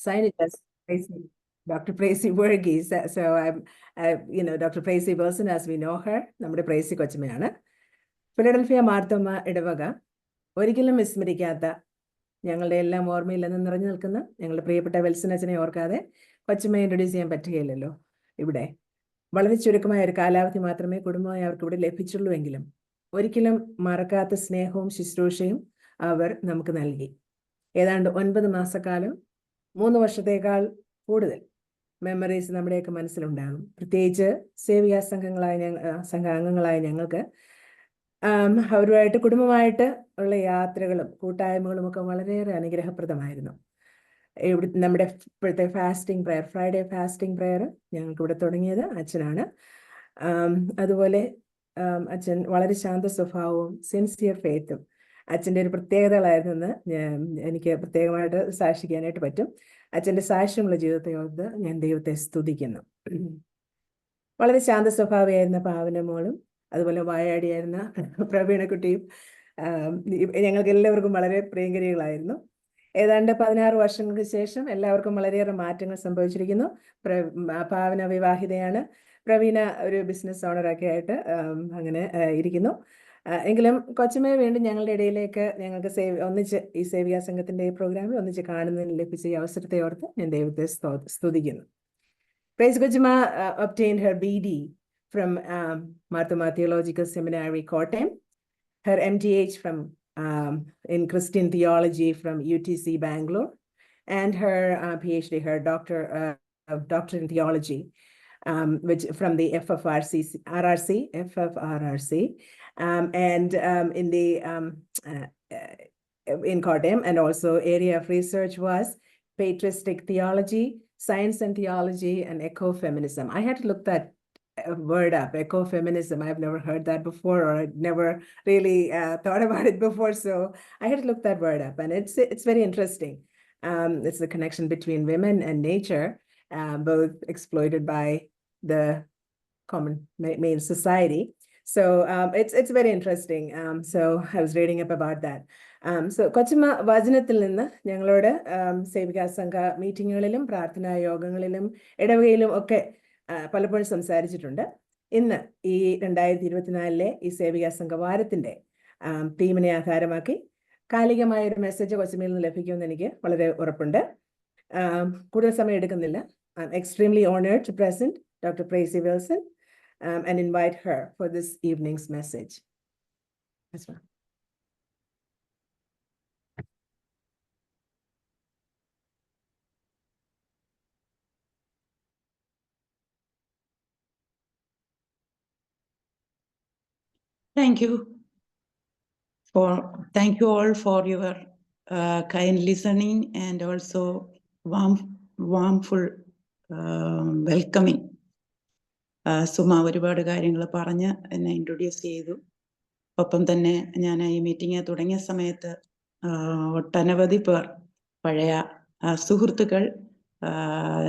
sign it as Tracy, Dr. Tracy Verghese. So Dr. Tracy Wilson, as we know her, നമ്മുടെ പ്രേസി കൊച്ചമ്മയാണ്. Philadelphia Marthoma ഇടവക ഒരിക്കലും വിസ്മരിക്കാത്ത, ഞങ്ങളുടെ എല്ലാം ഓർമ്മയിൽ നിന്ന് നിറഞ്ഞു നിൽക്കുന്ന ഞങ്ങളുടെ പ്രിയപ്പെട്ട വെൽസൺ അച്ഛനെ ഓർക്കാതെ കൊച്ചമ്മയെ ഇൻട്രൊഡ്യൂസ് ചെയ്യാൻ പറ്റുകയില്ലല്ലോ. ഇവിടെ വളരെ ചുരുക്കമായ ഒരു കാലാവധി മാത്രമേ കുടുംബമായി അവർക്ക് ഇവിടെ ലഭിച്ചുള്ളൂ എങ്കിലും ഒരിക്കലും മറക്കാത്ത സ്നേഹവും ശുശ്രൂഷയും അവർ നമുക്ക് നൽകി. ഏതാണ്ട് 9 മാസക്കാലം, 3 വർഷത്തേക്കാൾ കൂടുതൽ മെമ്മറീസ് നമ്മുടെയൊക്കെ മനസ്സിലുണ്ടാകും. പ്രത്യേകിച്ച് സേവികാ സംഘാംഗങ്ങളായ ഞങ്ങൾക്ക് അവരുമായിട്ട് കുടുംബമായിട്ട് ഉള്ള യാത്രകളും കൂട്ടായ്മകളും ഒക്കെ വളരെയേറെ അനുഗ്രഹപ്രദമായിരുന്നു. നമ്മുടെ ഇപ്പോഴത്തെ fasting prayer, Friday fasting prayer ഞങ്ങൾക്ക് ഇവിടെ തുടങ്ങിയത് അച്ഛനാണ്. അതുപോലെ അച്ഛൻ വളരെ ശാന്ത സ്വഭാവവും സിൻസിയർ ഫെയ്ത്തും അച്ഛൻ്റെ ഒരു പ്രത്യേകതകളായിരുന്നെന്ന് എനിക്ക് പ്രത്യേകമായിട്ട് സാക്ഷിക്കാനായിട്ട് പറ്റും. അച്ഛൻ്റെ സാക്ഷ്യമുള്ള ജീവിതത്തെ ഓർത്ത് ഞാൻ ദൈവത്തെ സ്തുതിക്കുന്നു. വളരെ ശാന്ത സ്വഭാവിയായിരുന്ന പാവനമോളും അതുപോലെ വായാടിയായിരുന്ന പ്രവീണക്കുട്ടിയും ഞങ്ങൾക്ക് എല്ലാവർക്കും വളരെ പ്രിയങ്കരികളായിരുന്നു. ഏതാണ്ട് 16 വർഷങ്ങൾക്ക് ശേഷം എല്ലാവർക്കും വളരെയേറെ മാറ്റങ്ങൾ സംഭവിച്ചിരിക്കുന്നു. പാവന വിവാഹിതയാണ്, പ്രവീണ ഒരു ബിസിനസ് ഓണറൊക്കെ ആയിട്ട് അങ്ങനെ ഇരിക്കുന്നു. എങ്കിലും കൊച്ചമ്മയെ വീണ്ടും ഞങ്ങളുടെ ഇടയിലേക്ക് ഞങ്ങൾക്ക് ഒന്നിച്ച് ഈ സേവികാ സംഘത്തിൻ്റെ ഈ പ്രോഗ്രാമിൽ ഒന്നിച്ച് കാണുന്നതിന് ലഭിച്ച ഈ അവസരത്തെ ഓർത്ത് ഞാൻ ദൈവത്തെ സ്തുതിക്കുന്നു. Praise Kochama obtained her BD from Marthoma Theological Seminary, Kottayam, her MTH from in Christian Theology from UTC Bangalore, and her PhD, her doctor in Theology, which from the FFRC, and in Kottayam, and also area of research was patristic theology, science and theology, and ecofeminism. I had to look that word up, ecofeminism. I've never heard that before, or I'd never really thought about it before, so I had to look that word up, and it's very interesting. It's the connection between women and nature, both exploited by the common main society. So it's very interesting. So I was reading up about that. So കൊച്ചമ്മ വചനത്തിൽ നിന്ന് ഞങ്ങളോട് സേവികാ സംഘ മീറ്റിങ്ങുകളിലും പ്രാർത്ഥനാ യോഗങ്ങളിലും ഇടവകയിലും ഒക്കെ പലപ്പോഴും സംസാരിച്ചിട്ടുണ്ട്. ഇന്ന് ഈ 2024 ഈ സേവികാ സംഘ വാരത്തിൻ്റെ തീമിനെ ആധാരമാക്കി കാലികമായൊരു മെസ്സേജ് കൊച്ചമ്മയിൽ നിന്ന് ലഭിക്കുമെന്ന് എനിക്ക് വളരെ ഉറപ്പുണ്ട്. കൂടുതൽ സമയം എടുക്കുന്നില്ല. I'm extremely honored to present Dr. Tracy Wilson and invite her for this evening's message. That's right. Thank you all for your kind listening and also warmful welcoming. Suma ഒരുപാട് കാര്യങ്ങൾ പറഞ്ഞ് എന്നെ ഇൻട്രൊഡ്യൂസ് ചെയ്തു. ഒപ്പം തന്നെ ഞാൻ ഈ മീറ്റിംഗ് തുടങ്ങിയ സമയത്ത് ഒട്ടനവധി പേർ പഴയ സുഹൃത്തുക്കൾ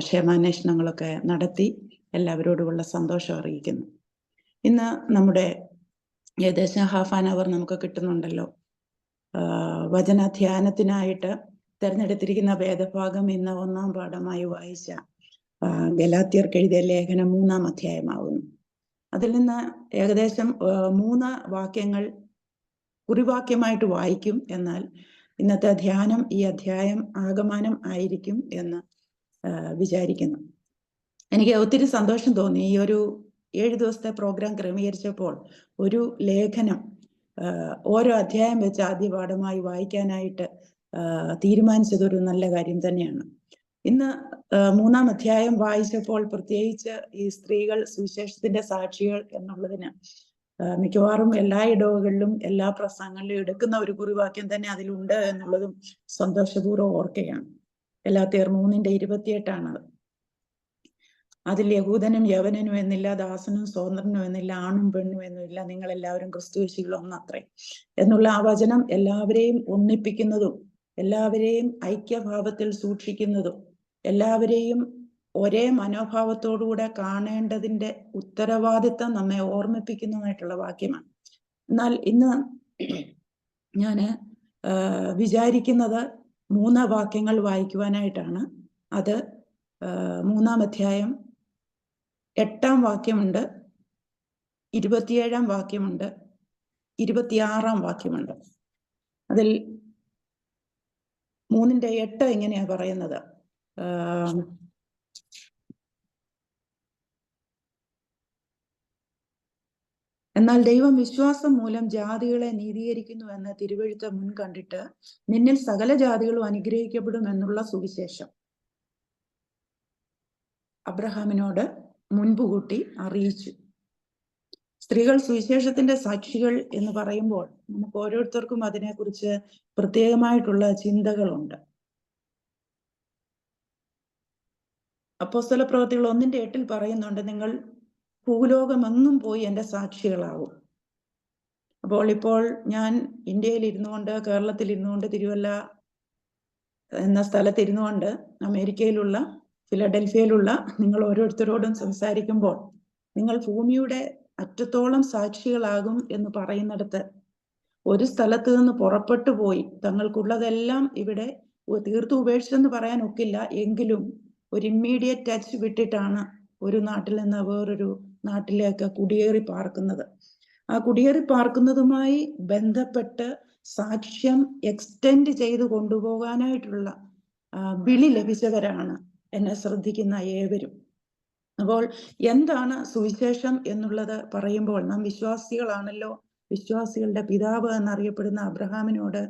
ക്ഷേമാന്വേഷണങ്ങളൊക്കെ നടത്തി എല്ലാവരോടുമുള്ള സന്തോഷം അറിയിക്കുന്നു. ഇന്ന് നമ്മുടെ ഏകദേശം ഹാഫ് ആൻ അവർ നമുക്ക് കിട്ടുന്നുണ്ടല്ലോ. വചനധ്യാനത്തിനായിട്ട് തിരഞ്ഞെടുത്തിരിക്കുന്ന വേദഭാഗം ഇന്ന് 1-ാം പാഠമായി വായിച്ച ഗലാത്യർക്ക് എഴുതിയ ലേഖനം 3-ാം അധ്യായമാകുന്നു. അതിൽ നിന്ന് ഏകദേശം 3 വാക്യങ്ങൾ കുറിവാക്യമായിട്ട് വായിക്കും. എന്നാൽ ഇന്നത്തെ ധ്യാനം ഈ അധ്യായം ആകമാനം ആയിരിക്കും എന്ന് വിചാരിക്കുന്നു. എനിക്ക് ഒത്തിരി സന്തോഷം തോന്നി. ഈ ഒരു 7 ദിവസത്തെ പ്രോഗ്രാം ക്രമീകരിച്ചപ്പോൾ ഒരു ലേഖനം ഓരോ അധ്യായം വെച്ച് ആദ്യ പാഠമായി വായിക്കാനായിട്ട് തീരുമാനിച്ചതൊരു നല്ല കാര്യം തന്നെയാണ്. ഇന്ന് 3-ാം അധ്യായം വായിച്ചപ്പോൾ പ്രത്യേകിച്ച് ഈ സ്ത്രീകൾ സുവിശേഷത്തിന്റെ സാക്ഷികൾ എന്നുള്ളതിന് മിക്കവാറും എല്ലാ ഇടവകളിലും എല്ലാ പ്രസംഗങ്ങളിലും എടുക്കുന്ന ഒരു കുറിവാക്യം തന്നെ അതിലുണ്ട് എന്നുള്ളതും സന്തോഷപൂർവ്വം ഓർക്കുകയാണ്. ഗലാത്യർ 3:28 അതിൽ യഹൂദനും യവനനും എന്നില്ല, ദാസനും സ്വതന്ത്രനും എന്നില്ല, ആണും പെണ്ണും എന്നുമില്ല, നിങ്ങൾ എല്ലാവരും ക്രിസ്തുയേശുവിൽ ഒന്നത്രേ എന്നുള്ള ആ വചനം എല്ലാവരെയും ഒന്നിപ്പിക്കുന്നതും എല്ലാവരെയും ഐക്യഭാവത്തിൽ സൂക്ഷിക്കുന്നതും എല്ലാവരെയും ഒരേ മനോഭാവത്തോടുകൂടെ കാണേണ്ടതിന്റെ ഉത്തരവാദിത്തം നമ്മെ ഓർമ്മിപ്പിക്കുന്നതുമായിട്ടുള്ള വാക്യമാണ്. എന്നാൽ ഇന്ന് ഞാൻ വിചാരിക്കുന്നത് 3 വാക്യങ്ങൾ വായിക്കുവാനായിട്ടാണ്. അത് 3-ാം അധ്യായം 8-ാം വാക്യമുണ്ട്, 27-ാം വാക്യമുണ്ട്, 26-ാം വാക്യമുണ്ട്. അതിൽ 3-8 ഇങ്ങനെയാ പറയുന്നത്. എന്നാൽ ദൈവം വിശ്വാസം മൂലം ജാതികളെ നീതീകരിക്കുന്നു എന്ന് തിരുവെഴുത്ത് മുൻകണ്ടിട്ട് നിന്നിൽ സകല ജാതികളും അനുഗ്രഹിക്കപ്പെടും എന്നുള്ള സുവിശേഷം അബ്രഹാമിനോട് മുൻപുകൂട്ടി അറിയിച്ചു. സ്ത്രീകൾ സുവിശേഷത്തിന്റെ സാക്ഷികൾ എന്ന് പറയുമ്പോൾ നമുക്ക് ഓരോരുത്തർക്കും അതിനെക്കുറിച്ച് പ്രത്യേകമായിട്ടുള്ള ചിന്തകളുണ്ട്. അപ്പോസ്തല പ്രവൃത്തികൾ 1:8 പറയുന്നുണ്ട്, നിങ്ങൾ ഭൂലോകമെങ്ങും പോയി എൻ്റെ സാക്ഷികളാവും. അപ്പോൾ ഇപ്പോൾ ഞാൻ ഇന്ത്യയിൽ ഇരുന്നുകൊണ്ട്, കേരളത്തിൽ ഇരുന്നുകൊണ്ട്, തിരുവല്ല എന്ന സ്ഥലത്ത് ഇരുന്നുകൊണ്ട് അമേരിക്കയിലുള്ള ഫിലഡൽഫിയയിലുള്ള നിങ്ങൾ ഓരോരുത്തരോടും സംസാരിക്കുമ്പോൾ നിങ്ങൾ ഭൂമിയുടെ അറ്റത്തോളം സാക്ഷികളാകും എന്ന് പറയുന്നിടത്ത് ഒരു സ്ഥലത്ത് നിന്ന് പുറപ്പെട്ടു പോയി തങ്ങൾക്കുള്ളതെല്ലാം ഇവിടെ തീർത്തു ഉപേക്ഷിച്ചെന്ന് പറയാൻ ഒക്കില്ല, എങ്കിലും ഒരു ഇമ്മീഡിയറ്റ് ടച്ച് വിട്ടിട്ടാണ് ഒരു നാട്ടിൽ നിന്ന് വേറൊരു നാട്ടിലേക്ക് കുടിയേറി പാർക്കുന്നത്. ആ കുടിയേറി പാർക്കുന്നതുമായി ബന്ധപ്പെട്ട് സാക്ഷ്യം എക്സ്റ്റെൻഡ് ചെയ്തു കൊണ്ടുപോകാനായിട്ടുള്ള വിളി ലഭിച്ചവരാണ് എന്നെ ശ്രദ്ധിക്കുന്ന ഏവരും. അപ്പോൾ എന്താണ് സുവിശേഷം എന്നുള്ളത് പറയുമ്പോൾ നാം വിശ്വാസികളാണല്ലോ. വിശ്വാസികളുടെ പിതാവ് എന്നറിയപ്പെടുന്ന അബ്രഹാമിനോട്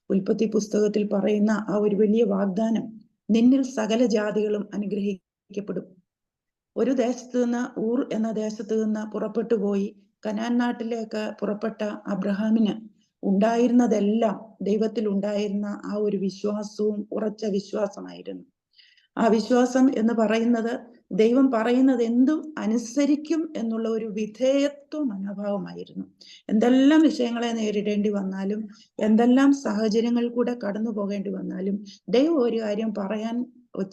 ഉൽപ്പത്തി പുസ്തകത്തിൽ പറയുന്ന ആ ഒരു വലിയ വാഗ്ദാനം, നിന്നിൽ സകല ജാതികളും അനുഗ്രഹിക്കപ്പെടും. ഒരു ദേശത്ത് നിന്ന്, ഊർ എന്ന ദേശത്ത് നിന്ന് പുറപ്പെട്ടു പോയി കനാൻ നാട്ടിലേക്ക് പുറപ്പെട്ട അബ്രഹാമിന് ഉണ്ടായിരുന്നതെല്ലാം ദൈവത്തിൽ ഉണ്ടായിരുന്ന ആ ഒരു വിശ്വാസവും ഉറച്ച വിശ്വാസമായിരുന്നു. ആ വിശ്വാസം എന്ന് പറയുന്നത് ദൈവം പറയുന്നത് എന്തും അനുസരിക്കും എന്നുള്ള ഒരു വിധേയത്വ മനോഭാവമായിരുന്നു. എന്തെല്ലാം വിഷയങ്ങളെ നേരിടേണ്ടി വന്നാലും, എന്തെല്ലാം സാഹചര്യങ്ങൾ കൂടെ കടന്നു പോകേണ്ടി വന്നാലും, ദൈവം ഒരു കാര്യം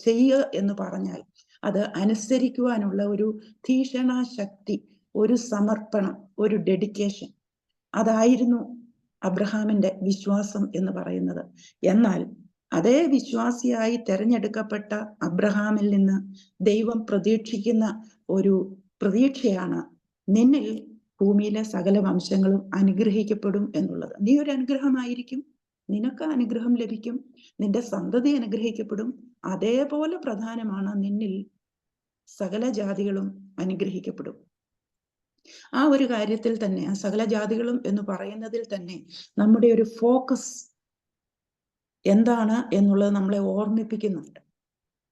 ചെയ്യുക എന്ന് പറഞ്ഞാൽ അത് അനുസരിക്കുവാനുള്ള ഒരു തീക്ഷണാശക്തി, ഒരു സമർപ്പണം, ഒരു ഡെഡിക്കേഷൻ, അതായിരുന്നു അബ്രഹാമിന്റെ വിശ്വാസം എന്ന് പറയുന്നത്. എന്നാൽ അതേ വിശ്വാസിയായി തെരഞ്ഞെടുക്കപ്പെട്ട അബ്രഹാമിൽ നിന്ന് ദൈവം പ്രതീക്ഷിക്കുന്ന ഒരു പ്രതീക്ഷയാണ്, നിന്നിൽ ഭൂമിയിലെ സകല വംശങ്ങളും അനുഗ്രഹിക്കപ്പെടും എന്നുള്ളത്. നീ ഒരു അനുഗ്രഹമായിരിക്കും, നിനക്ക് അനുഗ്രഹം ലഭിക്കും, നിന്റെ സന്തതി അനുഗ്രഹിക്കപ്പെടും. അതേപോലെ പ്രധാനമാണ് നിന്നിൽ സകല ജാതികളും അനുഗ്രഹിക്കപ്പെടും. ആ ഒരു കാര്യത്തിൽ തന്നെ, ആ സകല ജാതികളും എന്ന് പറയുന്നതിൽ തന്നെ നമ്മുടെ ഒരു ഫോക്കസ് എന്താണ് എന്നുള്ളത് നമ്മളെ ഓർമ്മിപ്പിക്കുന്നുണ്ട്.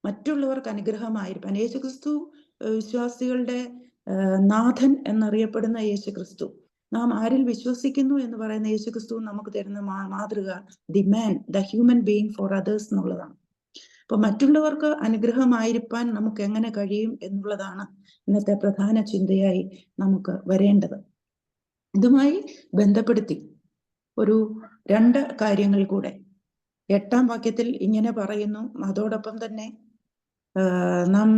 മറ്റുള്ളവർക്ക് അനുഗ്രഹമായിരിക്കാൻ യേശുക്രിസ്തു വിശ്വാസികളുടെ നാഥൻ എന്നറിയപ്പെടുന്ന യേശുക്രിസ്തു, നാം ആരിൽ വിശ്വസിക്കുന്നു എന്ന് പറയുന്ന യേശുക്രിസ്തു നമുക്ക് തരുന്ന മാതൃക the man, the human being for others എന്നുള്ളതാണ്. അപ്പൊ മറ്റുള്ളവർക്ക് അനുഗ്രഹമായിരിക്കാൻ നമുക്ക് എങ്ങനെ കഴിയും എന്നുള്ളതാണ് ഇന്നത്തെ പ്രധാന ചിന്തയായി നമുക്ക് വരേണ്ടത്. ഇതുമായി ബന്ധപ്പെടുത്തി ഒരു 2 കാര്യങ്ങൾ കൂടെ 8-ാം വാക്യത്തിൽ ഇങ്ങനെ പറയുന്നു. അതോടൊപ്പം തന്നെ നാം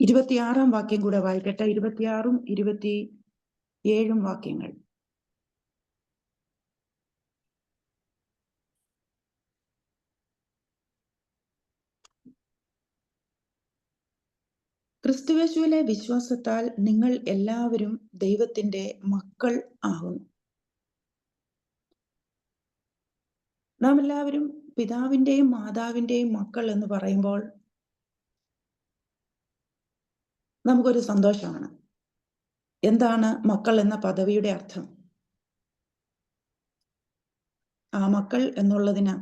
26-ാം വാക്യം കൂടെ വായിക്കട്ടെ. 26-ഉം 27-ഉം വാക്യങ്ങൾ. ക്രിസ്തുയേശുവിലെ വിശ്വാസത്താൽ നിങ്ങൾ എല്ലാവരും ദൈവത്തിന്റെ മക്കൾ ആകുന്നു. നാം എല്ലാവരും പിതാവിന്റെയും മാതാവിന്റെയും മക്കൾ എന്ന് പറയുമ്പോൾ നമുക്കൊരു സന്തോഷമാണ്. എന്താണ് മക്കൾ എന്ന പദവിയുടെ അർത്ഥം? ആ മക്കൾ എന്നുള്ളതിന്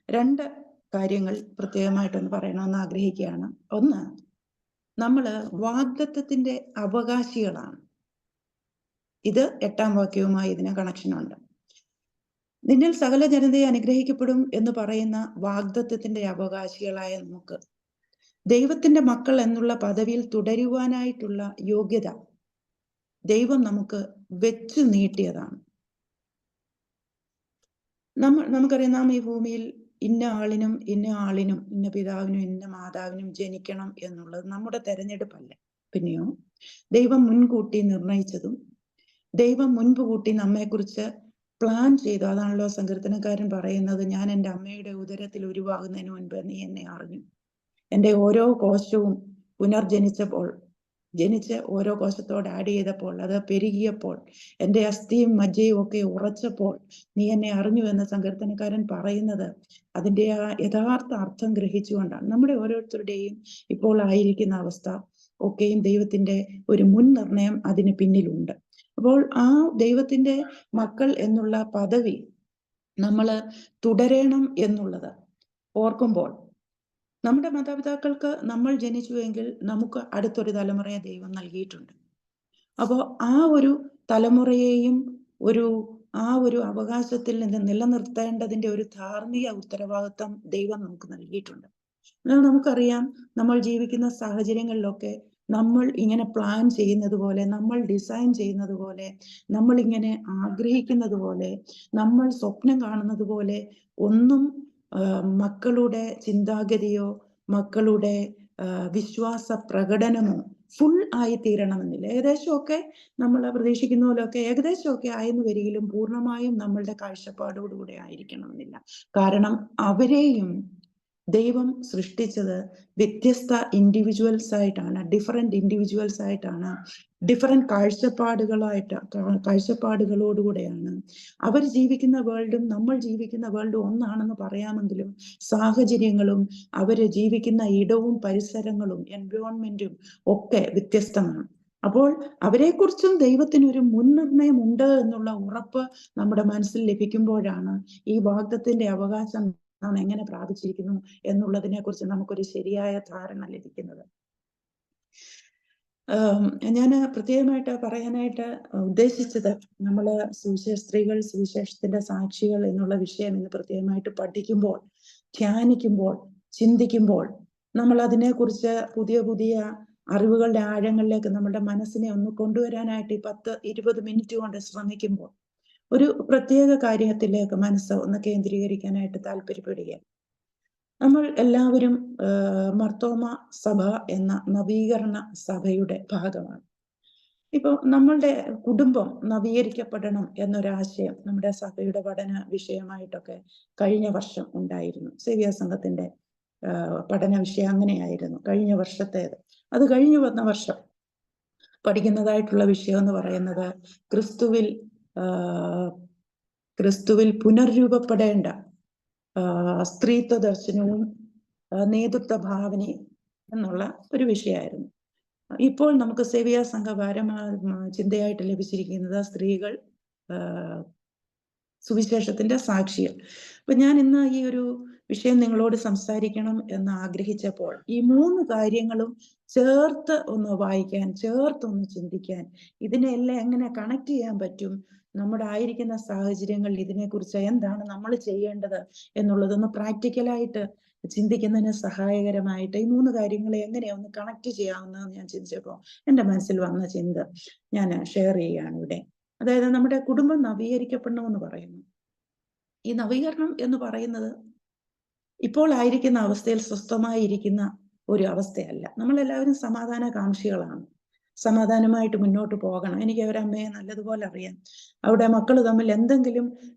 2 കാര്യങ്ങൾ പ്രത്യേകമായിട്ടൊന്ന് പറയണമെന്ന് ആഗ്രഹിക്കുകയാണ്. ഒന്ന്, നമ്മള് വാഗ്ദത്തത്തിന്റെ അവകാശികളാണ്. ഇത് 8-ാം വാക്യവുമായി ഇതിന് കണക്ഷനുണ്ട്. നിന്നിൽ സകല ജനതയെ അനുഗ്രഹിക്കപ്പെടും എന്ന് പറയുന്ന വാഗ്ദത്തത്തിന്റെ അവകാശികളായ നമുക്ക് ദൈവത്തിന്റെ മക്കൾ എന്നുള്ള പദവിയിൽ തുടരുവാനായിട്ടുള്ള യോഗ്യത ദൈവം നമുക്ക് വെച്ചു നീട്ടിയതാണ്. നമുക്കറിയാം, നാം ഈ ഭൂമിയിൽ ഇന്ന ആളിനും ഇന്ന പിതാവിനും ഇന്ന മാതാവിനും ജനിക്കണം എന്നുള്ളത് നമ്മുടെ തെരഞ്ഞെടുപ്പല്ല. പിന്നെയോ ദൈവം മുൻകൂട്ടി നിർണയിച്ചതും ദൈവം മുൻപ് കൂട്ടി നമ്മെക്കുറിച്ച് പ്ലാൻ ചെയ്തു. അതാണല്ലോ സങ്കീർത്തനക്കാരൻ പറയുന്നത്, ഞാൻ എൻ്റെ അമ്മയുടെ ഉദരത്തിൽ ഉരുവാകുന്നതിന് മുൻപ് നീ എന്നെ അറിഞ്ഞു. എൻ്റെ ഓരോ കോശവും പുനർജനിച്ചപ്പോൾ, ജനിച്ച് ഓരോ കോശത്തോട് ആഡ് ചെയ്തപ്പോൾ, അത് പെരുകിയപ്പോൾ, എൻ്റെ അസ്ഥിയും മജ്ജയും ഒക്കെ ഉറച്ചപ്പോൾ നീ എന്നെ അറിഞ്ഞു എന്ന് സങ്കീർത്തനക്കാരൻ പറയുന്നത് അതിൻ്റെ ആ യഥാർത്ഥ അർത്ഥം ഗ്രഹിച്ചുകൊണ്ടാണ്. നമ്മുടെ ഓരോരുത്തരുടെയും ഇപ്പോൾ ആയിരിക്കുന്ന അവസ്ഥ ഒക്കെയും ദൈവത്തിൻ്റെ ഒരു മുൻ നിർണയം അതിന് പിന്നിലുണ്ട്. അപ്പോൾ ആ ദൈവത്തിൻ്റെ മക്കൾ എന്നുള്ള പദവി നമ്മൾ തുടരണം എന്നുള്ളത് ഓർക്കുമ്പോൾ, നമ്മുടെ മാതാപിതാക്കൾക്ക് നമ്മൾ ജനിച്ചുവെങ്കിൽ നമുക്ക് അടുത്തൊരു തലമുറയെ ദൈവം നൽകിയിട്ടുണ്ട്. അപ്പോൾ ആ ഒരു തലമുറയെയും ആ ഒരു അവകാശത്തിൽ നിന്ന് നിലനിർത്തേണ്ടതിൻ്റെ ഒരു ധാർമ്മിക ഉത്തരവാദിത്വം ദൈവം നമുക്ക് നൽകിയിട്ടുണ്ട്. എന്നാൽ നമുക്കറിയാം, നമ്മൾ ജീവിക്കുന്ന സാഹചര്യങ്ങളിലൊക്കെ നമ്മൾ ഇങ്ങനെ പ്ലാൻ ചെയ്യുന്നത് പോലെ, നമ്മൾ ഡിസൈൻ ചെയ്യുന്നത് പോലെ, നമ്മൾ ഇങ്ങനെ ആഗ്രഹിക്കുന്നത് പോലെ, നമ്മൾ സ്വപ്നം കാണുന്നത് പോലെ ഒന്നും മക്കളുടെ ചിന്താഗതിയോ മക്കളുടെ വിശ്വാസ പ്രകടനമോ ഫുൾ ആയി തീരണമെന്നില്ല. ഏകദേശമൊക്കെ നമ്മൾ പ്രതീക്ഷിക്കുന്ന പോലെയൊക്കെ ഏകദേശമൊക്കെ ആയെന്ന് വരികിലും പൂർണ്ണമായും നമ്മളുടെ കാഴ്ചപ്പാടോടുകൂടെ ആയിരിക്കണമെന്നില്ല. കാരണം അവരെയും ദൈവം സൃഷ്ടിച്ചത് വ്യത്യസ്ത ഇൻഡിവിജ്വൽസ് ആയിട്ടാണ്, ഡിഫറെന്റ് ഇൻഡിവിജ്വൽസ് ആയിട്ടാണ്, ഡിഫറെന്റ് കാഴ്ചപ്പാടുകളോടുകൂടെയാണ്. അവർ ജീവിക്കുന്ന വേൾഡും നമ്മൾ ജീവിക്കുന്ന വേൾഡും ഒന്നാണെന്ന് പറയാമെങ്കിലും സാഹചര്യങ്ങളും അവര് ജീവിക്കുന്ന ഇടവും പരിസരങ്ങളും എൻവയോൺമെന്റും ഒക്കെ വ്യത്യസ്തമാണ്. അപ്പോൾ അവരെക്കുറിച്ചും ദൈവത്തിനൊരു മുൻനിർണയം ഉണ്ട് എന്നുള്ള ഉറപ്പ് നമ്മുടെ മനസ്സിൽ ലഭിക്കുമ്പോഴാണ് ഈ വാഗ്ദത്തിന്റെ അവകാശം നാം എങ്ങനെ പ്രാപിച്ചിരിക്കുന്നു എന്നുള്ളതിനെ കുറിച്ച് നമുക്കൊരു ശരിയായ ധാരണ ലഭിക്കുന്നത്. ഞാൻ പ്രത്യേകമായിട്ട് പറയാനായിട്ട് ഉദ്ദേശിച്ചത്, നമ്മള് സ്ത്രീകൾ സുവിശേഷത്തിന്റെ സാക്ഷികൾ എന്നുള്ള വിഷയം ഇന്ന് പ്രത്യേകമായിട്ട് പഠിക്കുമ്പോൾ, ധ്യാനിക്കുമ്പോൾ, ചിന്തിക്കുമ്പോൾ, നമ്മൾ അതിനെക്കുറിച്ച് പുതിയ പുതിയ അറിവുകളുടെ ആഴങ്ങളിലേക്ക് നമ്മുടെ മനസ്സിനെ ഒന്ന് കൊണ്ടുവരാനായിട്ട് ഈ 10-20 മിനിറ്റ് കൊണ്ട് ശ്രമിക്കുമ്പോൾ ഒരു പ്രത്യേക കാര്യത്തിലേക്ക് മനസ്സ് ഒന്ന് കേന്ദ്രീകരിക്കാനായിട്ട് താല്പര്യപ്പെടുകയാണ്. നമ്മൾ എല്ലാവരും മർത്തോമ സഭ എന്ന നവീകരണ സഭയുടെ ഭാഗമാണ്. ഇപ്പോൾ നമ്മളുടെ കുടുംബം നവീകരിക്കപ്പെടണം എന്നൊരാശയം നമ്മുടെ സഭയുടെ പഠന വിഷയമായിട്ടൊക്കെ കഴിഞ്ഞ വർഷം ഉണ്ടായിരുന്നു. സേവ്യ സംഘത്തിന്റെ പഠന വിഷയം അങ്ങനെയായിരുന്നു കഴിഞ്ഞ വർഷത്തേത്. അത് കഴിഞ്ഞു വന്ന വർഷം പഠിക്കുന്നതായിട്ടുള്ള വിഷയം എന്ന് പറയുന്നത് ക്രിസ്തുവിൽ പുനർരൂപപ്പെടേണ്ട സ്ത്രീത്വ ദർശനവും നേതൃത്വ ഭാവനയും എന്നുള്ള ഒരു വിഷയമായിരുന്നു. ഇപ്പോൾ നമുക്ക് സേവ്യ സംഘ ചിന്തയായിട്ട് ലഭിച്ചിരിക്കുന്നത് സ്ത്രീകൾ സുവിശേഷത്തിന്റെ സാക്ഷികൾ. അപ്പൊ ഞാൻ ഇന്ന് ഈ ഒരു വിഷയം നിങ്ങളോട് സംസാരിക്കണം എന്ന് ആഗ്രഹിച്ചപ്പോൾ ഈ 3 കാര്യങ്ങളും ചേർത്ത് ഒന്ന് വായിക്കാൻ, ചേർത്തൊന്ന് ചിന്തിക്കാൻ, ഇതിനെല്ലാം എങ്ങനെ കണക്ട് ചെയ്യാൻ പറ്റും, നമ്മുടെ ആയിരിക്കുന്ന സാഹചര്യങ്ങളിൽ ഇതിനെക്കുറിച്ച് എന്താണ് നമ്മൾ ചെയ്യേണ്ടത് എന്നുള്ളതൊന്ന് പ്രാക്ടിക്കലായിട്ട് ചിന്തിക്കുന്നതിന് സഹായകരമായിട്ട് ഈ 3 കാര്യങ്ങളെ എങ്ങനെയൊന്ന് കണക്ട് ചെയ്യാവുന്നതെന്ന് ഞാൻ ചിന്തിച്ചപ്പോൾ എൻ്റെ മനസ്സിൽ വന്ന ചിന്ത ഞാൻ ഷെയർ ചെയ്യുകയാണ് ഇവിടെ. അതായത് നമ്മുടെ കുടുംബം നവീകരിക്കപ്പെടണമെന്ന് പറയുന്നു. ഈ നവീകരണം എന്ന് പറയുന്നത് ഇപ്പോൾ ആയിരിക്കുന്ന അവസ്ഥയിൽ സ്വസ്ഥമായിരിക്കുന്ന ഒരു അവസ്ഥയല്ല. നമ്മളെല്ലാവരും സമാധാനകാംക്ഷികളാണ്. സമാധാനമായിട്ട് മുന്നോട്ട് പോകണം. എനിക്ക് അവരമ്മയെ നല്ലതുപോലെ അറിയാം. അവിടെ മക്കൾ തമ്മിൽ എന്തെങ്കിലും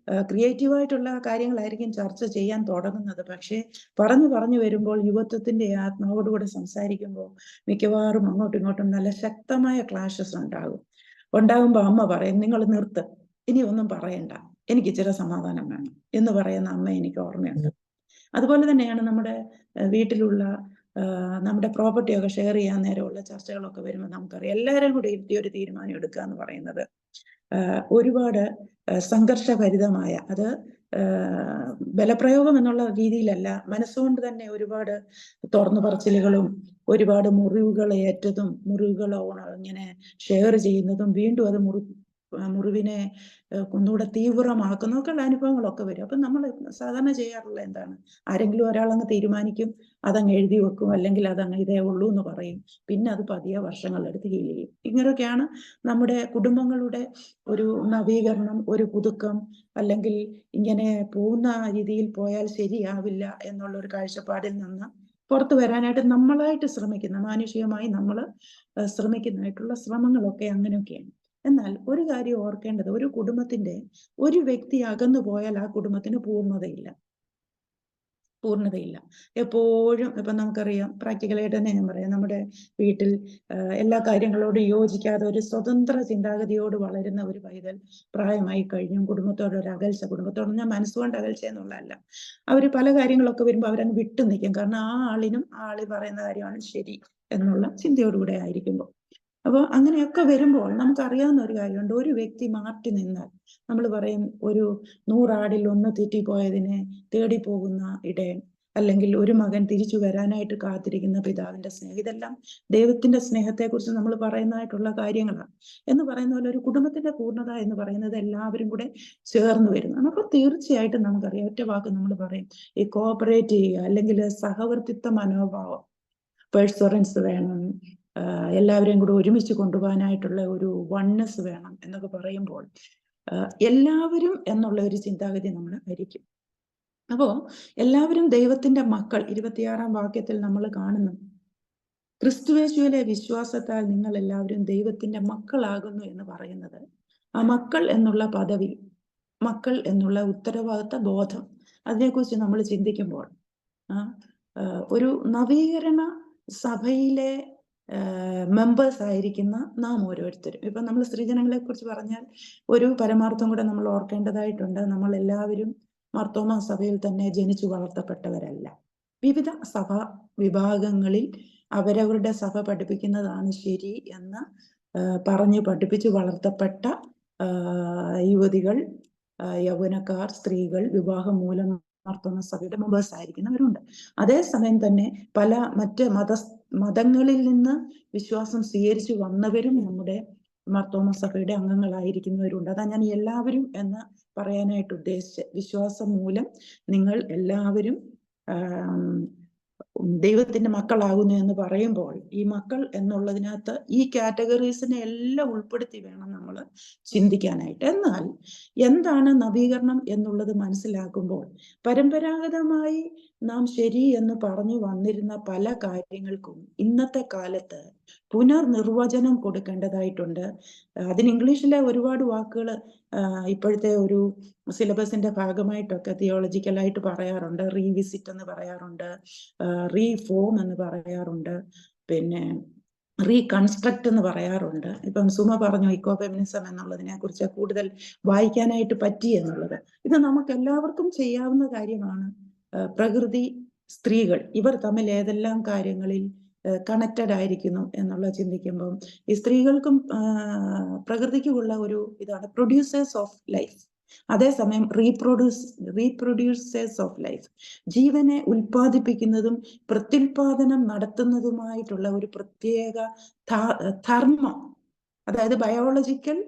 ക്രിയേറ്റീവായിട്ടുള്ള കാര്യങ്ങളായിരിക്കും ചർച്ച ചെയ്യാൻ തുടങ്ങുന്നത്. പക്ഷേ പറഞ്ഞു വരുമ്പോൾ യുവത്വത്തിന്റെ ആത്മാവോടുകൂടെ സംസാരിക്കുമ്പോൾ മിക്കവാറും അങ്ങോട്ടും ഇങ്ങോട്ടും നല്ല ശക്തമായ ക്ലാഷസ് ഉണ്ടാകുമ്പോൾ അമ്മ പറയും, നിങ്ങൾ നിർത്ത്, ഇനി ഒന്നും പറയണ്ട, എനിക്ക് ഇച്ചിരി സമാധാനം വേണം എന്ന് പറയുന്ന അമ്മ എനിക്ക് ഓർമ്മയുണ്ട്. അതുപോലെ തന്നെയാണ് നമ്മുടെ വീട്ടിലുള്ള നമ്മുടെ പ്രോപ്പർട്ടിയൊക്കെ ഷെയർ ചെയ്യാൻ നേരമുള്ള ചർച്ചകളൊക്കെ വരുമ്പോൾ നമുക്കറിയാം, എല്ലാവരും കൂടി ഇരുത്തി ഒരു തീരുമാനം എടുക്കുക എന്ന് പറയുന്നത് ഒരുപാട് സംഘർഷഭരിതമായ, അത് ബലപ്രയോഗം എന്നുള്ള രീതിയിലല്ല, മനസ്സുകൊണ്ട് തന്നെ ഒരുപാട് തുറന്നു പറച്ചിലുകളും ഒരുപാട് മുറിവുകൾ ഏറ്റതും മുറിവുകളോ ഇങ്ങനെ ഷെയർ ചെയ്യുന്നതും വീണ്ടും അത് മുറിവിനെ ഒന്നുകൂടെ തീവ്രമാക്കുന്നൊക്കെയുള്ള അനുഭവങ്ങളൊക്കെ വരും. അപ്പം നമ്മൾ സാധാരണ ചെയ്യാറുള്ള എന്താണ്, ആരെങ്കിലും ഒരാളങ്ങ് തീരുമാനിക്കും, അതങ്ങ് എഴുതി വെക്കും, അല്ലെങ്കിൽ അതങ്ങ് ഇതേ ഉള്ളൂ എന്ന് പറയും, പിന്നെ അത് പതിയെ വർഷങ്ങളെടുത്ത് ഹീൽ ചെയ്യും. ഇങ്ങനെയൊക്കെയാണ് നമ്മുടെ കുടുംബങ്ങളുടെ ഒരു നവീകരണം, ഒരു പുതുക്കം, അല്ലെങ്കിൽ ഇങ്ങനെ പോകുന്ന രീതിയിൽ പോയാൽ ശരിയാവില്ല എന്നുള്ള ഒരു കാഴ്ചപ്പാടിൽ നിന്ന് പുറത്തു വരാനായിട്ട് നമ്മളായിട്ട് ശ്രമിക്കുന്ന, മാനുഷികമായി നമ്മൾ ശ്രമിക്കുന്നതായിട്ടുള്ള ശ്രമങ്ങളൊക്കെ അങ്ങനെയൊക്കെയാണ്. എന്നാൽ ഒരു കാര്യം ഓർക്കേണ്ടത്, ഒരു കുടുംബത്തിന്റെ ഒരു വ്യക്തി അകന്നു പോയാൽ ആ കുടുംബത്തിന് പൂർണ്ണതയില്ല. എപ്പോഴും ഇപ്പൊ നമുക്കറിയാം, പ്രാക്ടിക്കലായിട്ട് തന്നെ ഞാൻ പറയാം, നമ്മുടെ വീട്ടിൽ എല്ലാ കാര്യങ്ങളോടും യോജിക്കാതെ ഒരു സ്വതന്ത്ര ചിന്താഗതിയോട് വളരുന്ന ഒരു പൈതൽ പ്രായമായി കഴിഞ്ഞും കുടുംബത്തോടൊരു അകൽച്ച, കുടുംബത്തോട് ഞാൻ മനസ്സുകൊണ്ട് അകൽച്ച എന്നുള്ളതല്ല, അവർ പല കാര്യങ്ങളൊക്കെ വരുമ്പോൾ അവരങ്ങ് വിട്ടു നിൽക്കും. കാരണം ആ ആളിനും ആ ആള് പറയുന്ന കാര്യമാണ് ശരി എന്നുള്ള ചിന്തയോടുകൂടെ ആയിരിക്കുമ്പോൾ. അപ്പോൾ അങ്ങനെയൊക്കെ വരുമ്പോൾ നമുക്കറിയാവുന്ന ഒരു കാര്യമുണ്ട്, ഒരു വ്യക്തി മാറ്റി നിന്നാൽ നമ്മൾ പറയും, ഒരു 100 ആടിൽ ഒന്ന് തെറ്റിപ്പോയതിനെ തേടി പോകുന്ന ഇടയൻ, അല്ലെങ്കിൽ ഒരു മകൻ തിരിച്ചു വരാനായിട്ട് കാത്തിരിക്കുന്ന പിതാവിന്റെ സ്നേഹം, ഇതെല്ലാം ദൈവത്തിന്റെ സ്നേഹത്തെക്കുറിച്ച് നമ്മൾ പറയുന്നതായിട്ടുള്ള കാര്യങ്ങളാണ്. എന്ന് പറയുന്ന പോലെ ഒരു കുടുംബത്തിന്റെ പൂർണ്ണത എന്ന് പറയുന്നത് എല്ലാവരും കൂടെ ചേർന്ന് വരുന്നതാണ്. അപ്പൊ തീർച്ചയായിട്ടും നമുക്കറിയാം, ഒറ്റ വാക്ക് നമ്മൾ പറയും, ഈ കോഓപ്പറേറ്റ് ചെയ്യുക, അല്ലെങ്കിൽ സഹവർത്തിത്വ മനോഭാവം, പെർസറൻസ് വേണം, എല്ലാവരെയും കൂടെ ഒരുമിച്ച് കൊണ്ടുപോകാനായിട്ടുള്ള ഒരു വൺനെസ് വേണം എന്നൊക്കെ പറയുമ്പോൾ എല്ലാവരും എന്നുള്ള ഒരു ചിന്താഗതി നമ്മൾ ആയിരിക്കും. അപ്പോ എല്ലാവരും ദൈവത്തിന്റെ മക്കൾ. 26-ാം വാക്യത്തിൽ നമ്മൾ കാണുന്നു, ക്രിസ്തുയേശുവിലെ വിശ്വാസത്താൽ നിങ്ങൾ എല്ലാവരും ദൈവത്തിന്റെ മക്കളാകുന്നു എന്ന് പറയുന്നത്. ആ മക്കൾ എന്നുള്ള പദവി, മക്കൾ എന്നുള്ള ഉത്തരവാദിത്ത ബോധം, അതിനെക്കുറിച്ച് നമ്മൾ ചിന്തിക്കുമ്പോൾ ഒരു നവീകരണ സഭയിലെ മെമ്പേഴ്സ് ആയിരിക്കുന്ന നാം ഓരോരുത്തരും, ഇപ്പൊ നമ്മൾ സ്ത്രീജനങ്ങളെ കുറിച്ച് പറഞ്ഞാൽ ഒരു പരമാർത്ഥം കൂടെ നമ്മൾ ഓർക്കേണ്ടതായിട്ടുണ്ട്. നമ്മൾ എല്ലാവരും മാർത്തോമാ സഭയിൽ തന്നെ ജനിച്ചു വളർത്തപ്പെട്ടവരല്ല. വിവിധ സഭാ വിഭാഗങ്ങളിൽ അവരവരുടെ സഭ പഠിപ്പിക്കുന്നതാണ് ശരി എന്ന് പറഞ്ഞ് പഠിപ്പിച്ചു വളർത്തപ്പെട്ട യുവതികൾ, യൗവനക്കാർ, സ്ത്രീകൾ, വിവാഹം മൂലം മാർത്തോമാ സഭയുടെ മെമ്പേഴ്സ് ആയിരിക്കുന്നവരുണ്ട്. അതേസമയം തന്നെ പല മറ്റ് മതങ്ങളിൽ നിന്ന് വിശ്വാസം സ്വീകരിച്ചു വന്നവരും നമ്മുടെ മാർത്തോമാ സഭയുടെ അംഗങ്ങളായിരിക്കുന്നവരുണ്ട്. അതാ ഞാൻ എല്ലാവരും എന്ന് പറയാനായിട്ട് ഉദ്ദേശിച്ചത്. വിശ്വാസം മൂലം നിങ്ങൾ എല്ലാവരും ദൈവത്തിന്റെ മക്കളാകുന്നു എന്ന് പറയുമ്പോൾ ഈ മക്കൾ എന്നുള്ളതിനകത്ത് ഈ കാറ്റഗറീസിനെ എല്ലാം ഉൾപ്പെടുത്തി വേണം നമ്മൾ ചിന്തിക്കാനായിട്ട്. എന്നാൽ എന്താണ് നവീകരണം എന്നുള്ളത് മനസ്സിലാക്കുമ്പോൾ പരമ്പരാഗതമായി നാം ശരി എന്ന് പറഞ്ഞു വന്നിരുന്ന പല കാര്യങ്ങൾക്കും ഇന്നത്തെ കാലത്ത് പുനർനിർവചനം കൊടുക്കേണ്ടതായിട്ടുണ്ട്. അതിന് ഇംഗ്ലീഷിലെ ഒരുപാട് വാക്കുകൾ ഇപ്പോഴത്തെ ഒരു സിലബസിന്റെ ഭാഗമായിട്ടൊക്കെ തിയോളജിക്കലായിട്ട് പറയാറുണ്ട്. റീവിസിറ്റ് എന്ന് പറയാറുണ്ട്, റീഫോം എന്ന് പറയാറുണ്ട്, പിന്നെ റീകൺസ്ട്രക്ട് എന്ന് പറയാറുണ്ട്. ഇപ്പം സുമ പറഞ്ഞു ഇക്കോഫെമിനിസം എന്നുള്ളതിനെ കുറിച്ച് കൂടുതൽ വായിക്കാനായിട്ട് പറ്റി എന്നുള്ളത്. ഇത് നമുക്ക് എല്ലാവർക്കും ചെയ്യാവുന്ന കാര്യമാണ്. പ്രകൃതി, സ്ത്രീകൾ ഇവർ തമ്മിൽ ഏതെല്ലാം കാര്യങ്ങളിൽ കണക്റ്റഡ് ആയിരിക്കുന്നു എന്നുള്ള ചിന്തിക്കുമ്പോൾ ഈ സ്ത്രീകൾക്കും പ്രകൃതിക്കുമുള്ള ഒരു ഇതാണ് പ്രൊഡ്യൂസേഴ്സ് ഓഫ് ലൈഫ്, അതേസമയം റീപ്രൊഡ്യൂസേഴ്സ് ഓഫ് ലൈഫ്, ജീവനെ ഉൽപ്പാദിപ്പിക്കുന്നതും പ്രത്യുൽപാദനം നടത്തുന്നതുമായിട്ടുള്ള ഒരു പ്രത്യേക ധർമ്മം, അതായത് ബയോളജിക്കൽ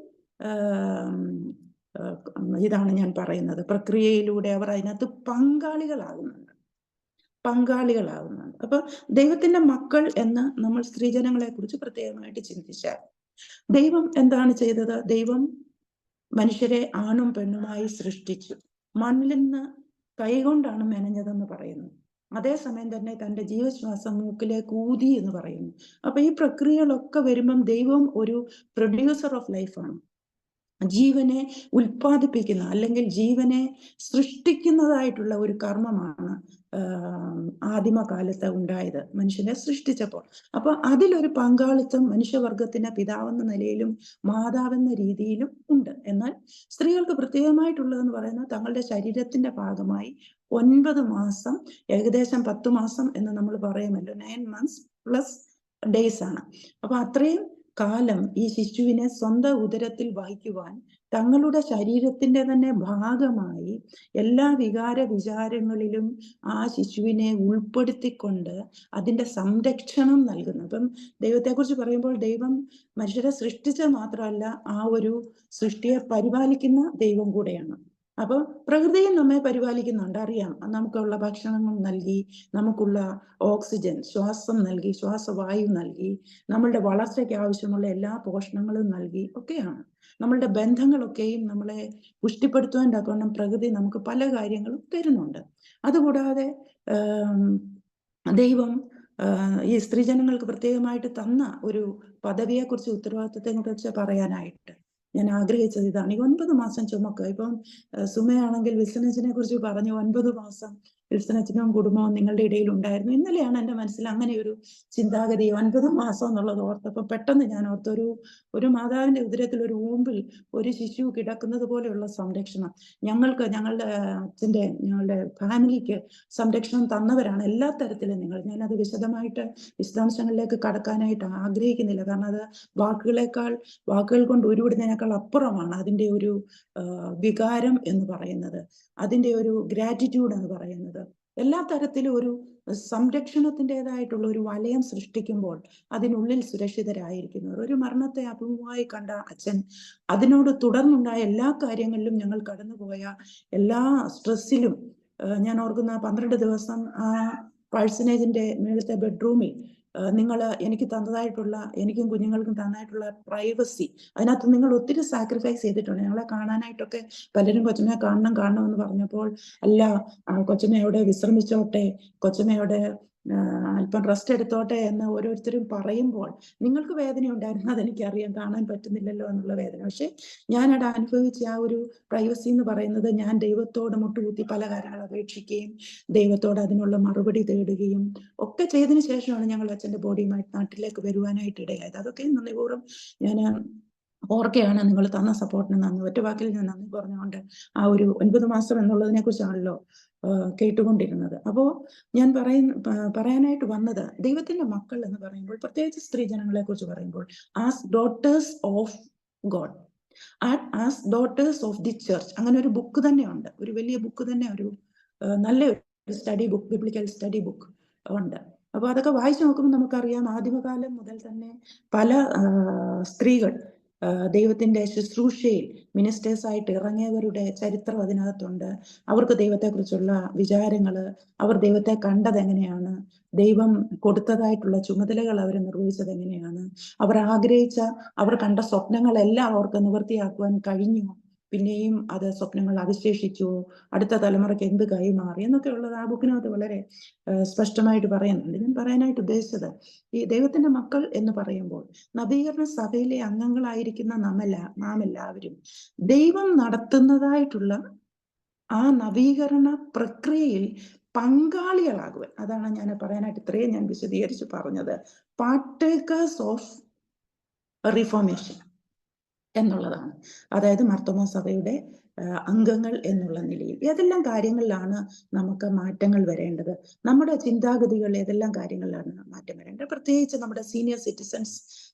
ഇതാണ് ഞാൻ പറയുന്നത്. പ്രക്രിയയിലൂടെ അവർ അതിനകത്ത് പങ്കാളികളാകുന്നുണ്ട്. അപ്പൊ ദൈവത്തിന്റെ മക്കൾ എന്ന് നമ്മൾ സ്ത്രീജനങ്ങളെ കുറിച്ച് പ്രത്യേകമായിട്ട് ചിന്തിച്ചാൽ, ദൈവം എന്താണ് ചെയ്തത്? ദൈവം മനുഷ്യരെ ആണും പെണ്ണുമായി സൃഷ്ടിച്ചു. മണ്ണിൽ നിന്ന് കൈകൊണ്ടാണ് മെനഞ്ഞതെന്ന് പറയുന്നു. അതേസമയം തന്നെ തന്റെ ജീവശ്വാസം മൂക്കിലേക്ക് ഊതി എന്ന് പറയുന്നു. അപ്പൊ ഈ പ്രക്രിയകളൊക്കെ വരുമ്പം ദൈവം ഒരു പ്രൊഡ്യൂസർ ഓഫ് ലൈഫാണ്. ജീവനെ ഉൽപ്പാദിപ്പിക്കുന്ന അല്ലെങ്കിൽ ജീവനെ സൃഷ്ടിക്കുന്നതായിട്ടുള്ള ഒരു കർമ്മമാണ് ആദിമകാലത്ത് ഉണ്ടായത്, മനുഷ്യനെ സൃഷ്ടിച്ചപ്പോൾ. അപ്പൊ അതിലൊരു പങ്കാളിത്തം മനുഷ്യവർഗത്തിന്റെ പിതാവെന്ന നിലയിലും മാതാവെന്ന രീതിയിലും ഉണ്ട്. എന്നാൽ സ്ത്രീകൾക്ക് പ്രത്യേകമായിട്ടുള്ളതെന്ന് പറയുന്നത് തങ്ങളുടെ ശരീരത്തിന്റെ ഭാഗമായി 9 മാസം, ഏകദേശം 10 മാസം എന്ന് നമ്മൾ പറയുമല്ലോ, 9 months plus days ആണ്. അപ്പൊ അത്രയും കാലം ഈ ശിശുവിനെ സ്വന്തം ഉദരത്തിൽ വഹിക്കുവാൻ തങ്ങളുടെ ശരീരത്തിന്റെ തന്നെ ഭാഗമായി എല്ലാ വിചാരങ്ങളിലും ആ ശിശുവിനെ ഉൾപ്പെടുത്തിക്കൊണ്ട് അതിന്റെ സംരക്ഷണം നൽകുന്നു. അപ്പം ദൈവത്തെക്കുറിച്ച് പറയുമ്പോൾ ദൈവം മനുഷ്യരെ സൃഷ്ടിച്ചത് മാത്രമല്ല, ആ ഒരു സൃഷ്ടിയെ പരിപാലിക്കുന്ന ദൈവം കൂടെയാണ്. അപ്പോൾ പ്രകൃതിയിൽ നമ്മെ പരിപാലിക്കുന്നുണ്ട്, അറിയാം. നമുക്കുള്ള ഭക്ഷണങ്ങൾ നൽകി, നമുക്കുള്ള ഓക്സിജൻ ശ്വാസം നൽകി, ശ്വാസവായു നൽകി, നമ്മളുടെ വളർച്ചയ്ക്ക് ആവശ്യമുള്ള എല്ലാ പോഷണങ്ങളും നൽകി ഒക്കെയാണ്. നമ്മളുടെ ബന്ധങ്ങളൊക്കെയും നമ്മളെ പുഷ്ടിപ്പെടുത്തുവാൻ തക്കവണ്ണം പ്രകൃതി നമുക്ക് പല കാര്യങ്ങളും തരുന്നുണ്ട്. അതുകൂടാതെ ദൈവം ഈ സ്ത്രീജനങ്ങൾക്ക് പ്രത്യേകമായിട്ട് തന്ന ഒരു പദവിയെക്കുറിച്ച്, ഉത്തരവാദിത്വത്തെ കുറിച്ച് പറയാനായിട്ട് ഞാൻ ആഗ്രഹിച്ചത് ഇതാണ്. ഈ 9 മാസം ചുമക്കുക. ഇപ്പം സുമയാണെങ്കിൽ വിൽസനച്ചനെ കുറിച്ച് പറഞ്ഞു, 9 മാസം വിൽസനച്ചനും കുടുംബവും നിങ്ങളുടെ ഇടയിൽ ഉണ്ടായിരുന്നു. ഇന്നലെയാണ് എൻ്റെ മനസ്സിൽ അങ്ങനെ ഒരു ചിന്താഗതി 9 മാസം എന്നുള്ളത് ഓർത്തപ്പോൾ പെട്ടെന്ന് ഞാൻ ഓർത്തു, ഒരു മാതാവിന്റെ ഉദരത്തിൽ ഒരു ഊമ്പിൽ ഒരു ശിശു കിടക്കുന്നത് പോലെയുള്ള സംരക്ഷണം ഞങ്ങൾക്ക്, ഞങ്ങളുടെ ഫാമിലിക്ക് സംരക്ഷണം തന്നവരാണ് എല്ലാ തരത്തിലും നിങ്ങൾ. ഞാനത് വിശദാംശങ്ങളിലേക്ക് കടക്കാനായിട്ട് ആഗ്രഹിക്കുന്നില്ല, കാരണം അത് വാക്കുകൾ കൊണ്ട് ഉരുവിടുന്നതിനേക്കാൾ അപ്പുറമാണ് അതിൻ്റെ ഒരു വികാരം എന്ന് പറയുന്നത്, അതിൻ്റെ ഒരു ഗ്രാറ്റിറ്റ്യൂഡ് എന്ന് പറയുന്നത്. എല്ലാ തരത്തിലും ഒരു സംരക്ഷണത്തിൻ്റെതായിട്ടുള്ള ഒരു വലയം സൃഷ്ടിക്കുമ്പോൾ അതിനുള്ളിൽ സുരക്ഷിതരായിരിക്കുന്നവർ. ഒരു മരണത്തെ അഭിമുഖമായി കണ്ട അച്ഛൻ അതിനോട് തുടർന്നുണ്ടായ എല്ലാ കാര്യങ്ങളിലും ഞങ്ങൾ കടന്നുപോയ എല്ലാ സ്ട്രെസ്സിലും ഞാൻ ഓർക്കുന്ന 12 ദിവസം ആ പഴ്സനേജിന്റെ മേളത്തെ ബെഡ്റൂമിൽ നിങ്ങൾ എനിക്ക് തന്നതായിട്ടുള്ള, എനിക്കും കുഞ്ഞുങ്ങൾക്കും തന്നതായിട്ടുള്ള പ്രൈവസി, അതിനകത്ത് നിങ്ങൾ ഒത്തിരി സാക്രിഫൈസ് ചെയ്തിട്ടുണ്ട്. ഞങ്ങളെ കാണാനായിട്ടൊക്കെ പലരും കൊച്ചമ്മയെ കാണണമെന്ന് പറഞ്ഞപ്പോൾ, അല്ല കൊച്ചമ്മയോടെ വിശ്രമിച്ചോട്ടെ, കൊച്ചമ്മയോടെ അല്പം റെസ്റ്റ് എടുത്തോട്ടെ എന്ന് ഓരോരുത്തരും പറയുമ്പോൾ നിങ്ങൾക്ക് വേദന ഉണ്ടായിരുന്നു, അതെനിക്കറിയാം, കാണാൻ പറ്റുന്നില്ലല്ലോ എന്നുള്ള വേദന. പക്ഷെ ഞാനവിടെ അനുഭവിച്ച ആ ഒരു പ്രൈവസി എന്ന് പറയുന്നത്, ഞാൻ ദൈവത്തോട് മുട്ടുകുത്തി പല കാര്യങ്ങൾ അപേക്ഷിക്കുകയും ദൈവത്തോട് അതിനുള്ള മറുപടി തേടുകയും ഒക്കെ ചെയ്തതിനു ശേഷമാണ് ഞങ്ങൾ അച്ഛൻ്റെ ബോഡിയുമായിട്ട് നാട്ടിലേക്ക് വരുവാനായിട്ട് ഇടയായത്. അതൊക്കെ നന്ദിപൂർവ്വം ഞാൻ ഓർക്കെയാണ്. നിങ്ങൾ തന്ന സപ്പോർട്ടിന് നന്ദി. ഒറ്റ വാക്കിൽ ഞാൻ നന്ദി പറഞ്ഞുകൊണ്ട് ആ ഒരു 9 മാസം എന്നുള്ളതിനെ കുറിച്ചാണല്ലോ കേട്ടുകൊണ്ടിരുന്നത്. അപ്പോൾ ഞാൻ പറയാനായിട്ട് വന്നത്, ദൈവത്തിന്റെ മക്കൾ എന്ന് പറയുമ്പോൾ, പ്രത്യേകിച്ച് സ്ത്രീജനങ്ങളെ കുറിച്ച് പറയുമ്പോൾ, as daughters of God, as daughters of the church, അങ്ങനെ ഒരു ബുക്ക് തന്നെ ഉണ്ട്, ഒരു വലിയ ബുക്ക് തന്നെ, ഒരു നല്ല ഒരു study book, biblical study book ഉണ്ട്. അപ്പോൾ അതൊക്കെ വായിച്ചു നോക്കുമ്പോൾ നമുക്കറിയാം, ആദിമകാലം മുതൽ തന്നെ പല സ്ത്രീകൾ ദൈവത്തിന്റെ ശുശ്രൂഷയിൽ മിനിസ്റ്റേഴ്സ് ആയിട്ട് ഇറങ്ങിയവരുടെ ചരിത്രം അതിനകത്തുണ്ട്. അവർക്ക് ദൈവത്തെക്കുറിച്ചുള്ള വിചാരങ്ങള്, അവർ ദൈവത്തെ കണ്ടത് എങ്ങനെയാണ്, ദൈവം കൊടുത്തതായിട്ടുള്ള ചുമതലകൾ അവർ നിർവഹിച്ചത് എങ്ങനെയാണ്, അവർ കണ്ട സ്വപ്നങ്ങളെല്ലാം അവർക്ക് നിവൃത്തിയാക്കുവാൻ കഴിഞ്ഞു, പിന്നെയും അത് സ്വപ്നങ്ങൾ അവശേഷിച്ചു, അടുത്ത തലമുറയ്ക്ക് എന്ത് കൈമാറി എന്നൊക്കെ ഉള്ളത് ആ ബുക്കിനകത്ത് വളരെ സ്പഷ്ടമായിട്ട് പറയുന്നുണ്ട്. ഞാൻ പറയാനായിട്ട് ഉദ്ദേശിച്ചത്, ഈ ദൈവത്തിന്റെ മക്കൾ എന്ന് പറയുമ്പോൾ നവീകരണ സഭയിലെ അംഗങ്ങളായിരിക്കുന്ന നാം എല്ലാവരും ദൈവം നടത്തുന്നതായിട്ടുള്ള ആ നവീകരണ പ്രക്രിയയിൽ പങ്കാളികളാകുവാൻ, അതാണ് ഞാൻ പറയാനായിട്ട് ഇത്രയും ഞാൻ വിശദീകരിച്ച് പറഞ്ഞത്, പാർട്ടേക്കേഴ്സ് ഓഫ് റിഫോർമേഷൻ എന്നുള്ളതാണ്. അതായത് മാർത്തോമാ സഭയുടെ അംഗങ്ങൾ എന്നുള്ള നിലയിൽ ഏതെല്ലാം കാര്യങ്ങളിലാണ് നമുക്ക് മാറ്റങ്ങൾ വരേണ്ടത്, നമ്മുടെ ചിന്താഗതികൾ ഏതെല്ലാം കാര്യങ്ങളിലാണ് മാറ്റം വരേണ്ടത്, പ്രത്യേകിച്ച് നമ്മുടെ സീനിയർ സിറ്റിസൺസ്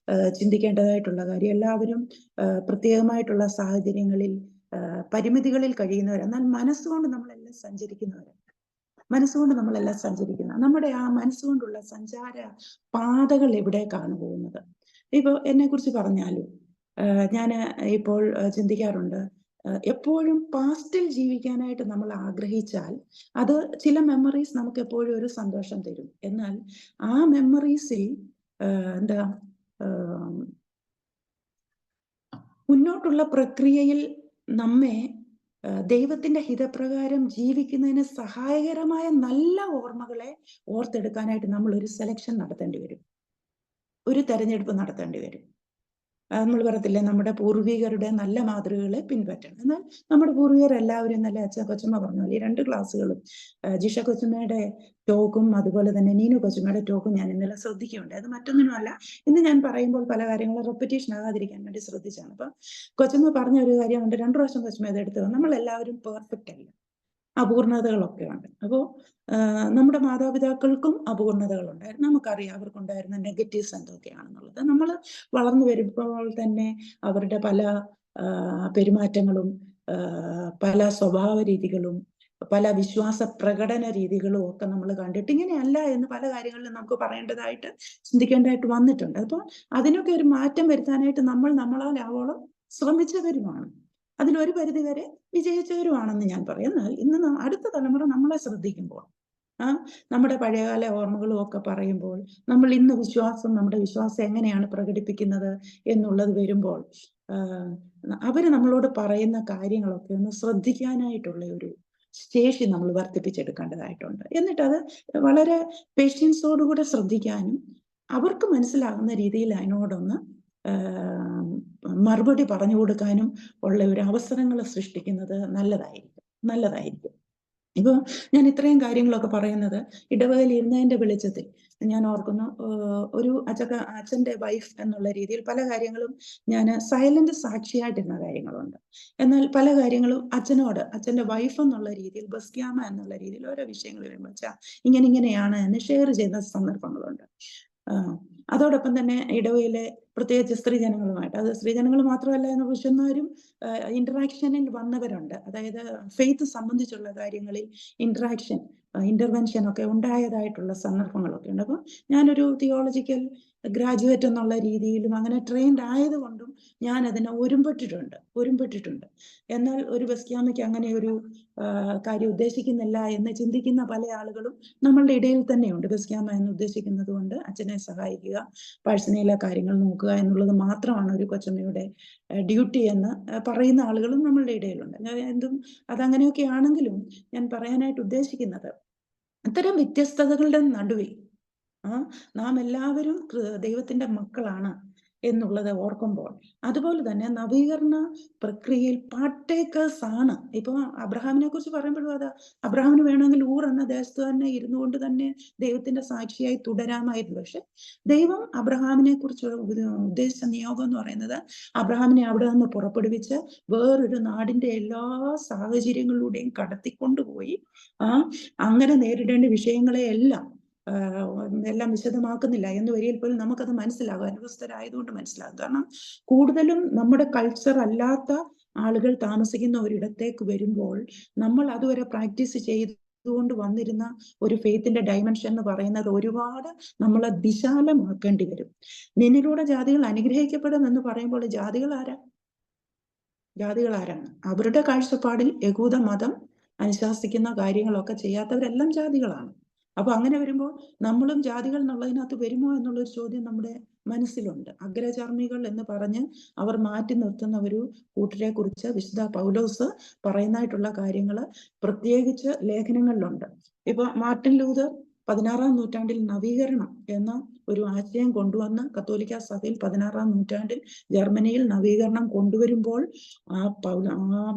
ചിന്തിക്കേണ്ടതായിട്ടുള്ള കാര്യം, എല്ലാവരും പ്രത്യേകമായിട്ടുള്ള സാഹചര്യങ്ങളിൽ പരിമിതികളിൽ കഴിയുന്നവർ, എന്നാൽ മനസ്സുകൊണ്ട് നമ്മളെല്ലാം സഞ്ചരിക്കുന്ന നമ്മുടെ ആ മനസ്സുകൊണ്ടുള്ള സഞ്ചാര പാതകൾ എവിടേക്കാണ് പോകുന്നത്. ഇപ്പൊ എന്നെ കുറിച്ച് പറഞ്ഞാലും ഞാൻ ഇപ്പോൾ ചിന്തിക്കാറുണ്ട്, എപ്പോഴും പാസ്റ്റിൽ ജീവിക്കാനായിട്ട് നമ്മൾ ആഗ്രഹിച്ചാൽ അത് ചില മെമ്മറീസ് നമുക്ക് എപ്പോഴും ഒരു സന്തോഷം തരും. എന്നാൽ ആ മെമ്മറീസിൽ മുന്നോട്ടുള്ള പ്രക്രിയയിൽ നമ്മെ ദൈവത്തിന്റെ ഹിതപ്രകാരം ജീവിക്കുന്നതിന് സഹായകരമായ നല്ല ഓർമ്മകളെ ഓർത്തെടുക്കാനായിട്ട് നമ്മൾ ഒരു സെലക്ഷൻ നടത്തേണ്ടി വരും, ഒരു തെരഞ്ഞെടുപ്പ് നടത്തേണ്ടി വരും. നമ്മൾ പറയത്തില്ലേ, നമ്മുടെ പൂർവികരുടെ നല്ല മാതൃകകളെ പിൻപറ്റണം. എന്നാൽ നമ്മുടെ പൂർവികരെല്ലാവരും നല്ല കൊച്ചമ്മ പറഞ്ഞ പോലെ 2 ക്ലാസ്സുകളും ജിഷ കൊച്ചമ്മയുടെ ടോക്കും അതുപോലെ തന്നെ നീനു കൊച്ചമ്മയുടെ ടോക്കും ഞാൻ ഇന്നലെ ശ്രദ്ധിക്കുകയുണ്ട്. അത് മറ്റൊന്നിനുമല്ല, ഇന്ന് ഞാൻ പറയുമ്പോൾ പല കാര്യങ്ങളും റെപ്പിറ്റേഷൻ ആകാതിരിക്കാൻ വേണ്ടി ശ്രദ്ധിച്ചാണ്. അപ്പൊ കൊച്ചമ്മ പറഞ്ഞ ഒരു കാര്യമുണ്ട്, 2 പ്രാവശ്യം കൊച്ചമ്മ ഇതെടുത്തത്, നമ്മളെല്ലാവരും പെർഫെക്റ്റ് അല്ല, അപൂർണതകളൊക്കെ ഉണ്ട്. അപ്പോൾ നമ്മുടെ മാതാപിതാക്കൾക്കും അപൂർണതകൾ ഉണ്ടായിരുന്നു, നമുക്കറിയാം അവർക്കുണ്ടായിരുന്ന നെഗറ്റീവ്സ് എന്തൊക്കെയാണെന്നുള്ളത്. നമ്മൾ വളർന്നു വരുമ്പോൾ തന്നെ അവരുടെ പല പെരുമാറ്റങ്ങളും പല സ്വഭാവ രീതികളും പല വിശ്വാസ പ്രകടന രീതികളും ഒക്കെ നമ്മൾ കണ്ടിട്ട് ഇങ്ങനെയല്ല എന്ന് പല കാര്യങ്ങളിലും നമുക്ക് പറയേണ്ടതായിട്ട് ചിന്തിക്കേണ്ടതായിട്ട് വന്നിട്ടുണ്ട്. അപ്പോൾ അതിനൊക്കെ ഒരു മാറ്റം വരുത്താനായിട്ട് നമ്മളാലാവോളം ശ്രമിച്ചവരുമാണ്, അതിലൊരു പരിധിവരെ വിജയിച്ചവരുമാണെന്ന് ഞാൻ പറയും. എന്നാൽ ഇന്ന് അടുത്ത തലമുറ നമ്മളെ ശ്രദ്ധിക്കുമ്പോൾ, നമ്മുടെ പഴയകാല ഓർമ്മകളും ഒക്കെ പറയുമ്പോൾ, നമ്മൾ ഇന്ന് നമ്മുടെ വിശ്വാസം എങ്ങനെയാണ് പ്രകടിപ്പിക്കുന്നത് എന്നുള്ളത് വരുമ്പോൾ, അവര് നമ്മളോട് പറയുന്ന കാര്യങ്ങളൊക്കെ ഒന്ന് ശ്രദ്ധിക്കാനായിട്ടുള്ള ഒരു ശേഷി നമ്മൾ വർദ്ധിപ്പിച്ചെടുക്കേണ്ടതായിട്ടുണ്ട്. എന്നിട്ടത് വളരെ പേഷ്യൻസോടുകൂടെ ശ്രദ്ധിക്കാനും അവർക്ക് മനസ്സിലാകുന്ന രീതിയിൽ അതിനോടൊന്ന് മറുപടി പറഞ്ഞു കൊടുക്കാനും ഉള്ള ഒരു അവസരങ്ങൾ സൃഷ്ടിക്കുന്നത് നല്ലതായിരിക്കും. ഇപ്പോൾ ഞാൻ ഇത്രയും കാര്യങ്ങളൊക്കെ പറയുന്നത് ഇടവകയിൽ ഇരുന്നതിന്റെ വെളിച്ചത്തിൽ ഞാൻ ഓർക്കുന്നു, ഒരു അച്ഛന്റെ വൈഫ് എന്നുള്ള രീതിയിൽ പല കാര്യങ്ങളും ഞാൻ സൈലന്റ് സാക്ഷിയായിട്ടിരുന്ന കാര്യങ്ങളുണ്ട്. എന്നാൽ പല കാര്യങ്ങളും അച്ഛന്റെ വൈഫ് എന്നുള്ള രീതിയിൽ, ബസ്ക്യാമ എന്നുള്ള രീതിയിൽ ഓരോ വിഷയങ്ങൾ വരുമ്പോൾ അച്ഛാ ഇങ്ങനെയാണ് എന്ന് ഷെയർ ചെയ്യുന്ന സന്ദർഭങ്ങളുണ്ട്. അതോടൊപ്പം തന്നെ ഇടവയിലെ പ്രത്യേകിച്ച് സ്ത്രീജനങ്ങളുമായിട്ട്, അത് സ്ത്രീജനങ്ങൾ മാത്രമല്ല എന്ന് പുരുഷന്മാരും ഇന്ററാക്ഷനിൽ വന്നവരുണ്ട്. അതായത് ഫെയ്ത്ത് സംബന്ധിച്ചുള്ള കാര്യങ്ങളിൽ ഇന്റർവെൻഷൻ ഒക്കെ ഉണ്ടായതായിട്ടുള്ള സന്ദർഭങ്ങളൊക്കെ ഉണ്ട്. അപ്പോൾ ഞാനൊരു തിയോളജിക്കൽ ഗ്രാജുവേറ്റ് എന്നുള്ള രീതിയിലും അങ്ങനെ ട്രെയിൻഡ് ആയതുകൊണ്ടും ഞാൻ അതിനെ ഒരുമ്പെട്ടിട്ടുണ്ട്. എന്നാൽ ഒരു ബസ്ക്യാമയ്ക്ക് അങ്ങനെ ഒരു കാര്യം ഉദ്ദേശിക്കുന്നില്ല എന്ന് ചിന്തിക്കുന്ന പല ആളുകളും നമ്മളുടെ ഇടയിൽ തന്നെയുണ്ട്. ബസ്ക്യാമ എന്ന് ഉദ്ദേശിക്കുന്നത് കൊണ്ട് അച്ഛനെ സഹായിക്കുക, പേഴ്സണലിലെ കാര്യങ്ങൾ നോക്കുക എന്നുള്ളത് മാത്രമാണ് ഒരു കൊച്ചമ്മയുടെ ഡ്യൂട്ടി എന്ന് പറയുന്ന ആളുകളും നമ്മളുടെ ഇടയിലുണ്ട്. അതങ്ങനെയൊക്കെ ആണെങ്കിലും ഞാൻ പറയാനായിട്ട് ഉദ്ദേശിക്കുന്നത്, അത്തരം വ്യത്യസ്തതകളുടെ നടുവിൽ നാം എല്ലാവരും ദൈവത്തിന്റെ മക്കളാണ് എന്നുള്ളത് ഓർക്കുമ്പോൾ, അതുപോലെ തന്നെ നവീകരണ പ്രക്രിയയിൽ പാർട്ടേക്കേഴ്സ് ആണ്. ഇപ്പൊ അബ്രഹാമിനെ കുറിച്ച് പറയുമ്പോഴും അത് അബ്രഹാമിന് വേണമെങ്കിൽ ഊർ എന്ന ദേശത്ത് തന്നെ ഇരുന്നു കൊണ്ട് തന്നെ ദൈവത്തിന്റെ സാക്ഷിയായി തുടരാമായിരുന്നു. പക്ഷെ ദൈവം അബ്രഹാമിനെ കുറിച്ച് ഉദ്ദേശിച്ച നിയോഗം എന്ന് പറയുന്നത് അബ്രഹാമിനെ അവിടെ നിന്ന് പുറപ്പെടുവിച്ച് വേറൊരു നാടിന്റെ എല്ലാ സാഹചര്യങ്ങളിലൂടെയും കടത്തിക്കൊണ്ടുപോയി അങ്ങനെ നേരിടേണ്ട വിഷയങ്ങളെ എല്ലാം വിശദമാക്കുന്നില്ല എന്ന് വരിയിൽ പോലും നമുക്കത് മനസ്സിലാകും, അനുഭവസ്ഥരായതുകൊണ്ട് മനസ്സിലാകും. കാരണം കൂടുതലും നമ്മുടെ കൾച്ചർ അല്ലാത്ത ആളുകൾ താമസിക്കുന്ന ഒരിടത്തേക്ക് വരുമ്പോൾ നമ്മൾ അതുവരെ പ്രാക്ടീസ് ചെയ്തുകൊണ്ട് വന്നിരുന്ന ഒരു ഫെയ്ത്തിന്റെ ഡയമെൻഷൻ എന്ന് പറയുന്നത് ഒരുപാട് നമ്മളെ വിശാലമാക്കേണ്ടി വരും. നിന്നിലൂടെ ജാതികൾ അനുഗ്രഹിക്കപ്പെടും എന്ന് പറയുമ്പോൾ ജാതികൾ ആരാണ്? അവരുടെ കാഴ്ചപ്പാടിൽ യഹൂദ മതം അനുശാസിക്കുന്ന കാര്യങ്ങളൊക്കെ ചെയ്യാത്തവരെല്ലാം ജാതികളാണ്. അപ്പൊ അങ്ങനെ വരുമ്പോൾ നമ്മളും ജാതികൾ എന്നുള്ളതിനകത്ത് വരുമോ എന്നുള്ളൊരു ചോദ്യം നമ്മുടെ മനസ്സിലുണ്ട്. അഗ്രചർമ്മികൾ എന്ന് പറഞ്ഞ് അവർ മാറ്റി നിർത്തുന്ന ഒരു കൂട്ടരെ കുറിച്ച് വിശുദ്ധ പൗലോസ് പറയുന്നതായിട്ടുള്ള കാര്യങ്ങൾ പ്രത്യേകിച്ച് ലേഖനങ്ങളിലുണ്ട്. ഇപ്പൊ മാർട്ടിൻ ലൂതർ 16-ാം നൂറ്റാണ്ടിൽ നവീകരണം എന്ന ഒരു ആശയം കൊണ്ടുവന്ന് കത്തോലിക്ക സഭയിൽ 16-ാം നൂറ്റാണ്ടിൽ ജർമ്മനിയിൽ നവീകരണം കൊണ്ടുവരുമ്പോൾ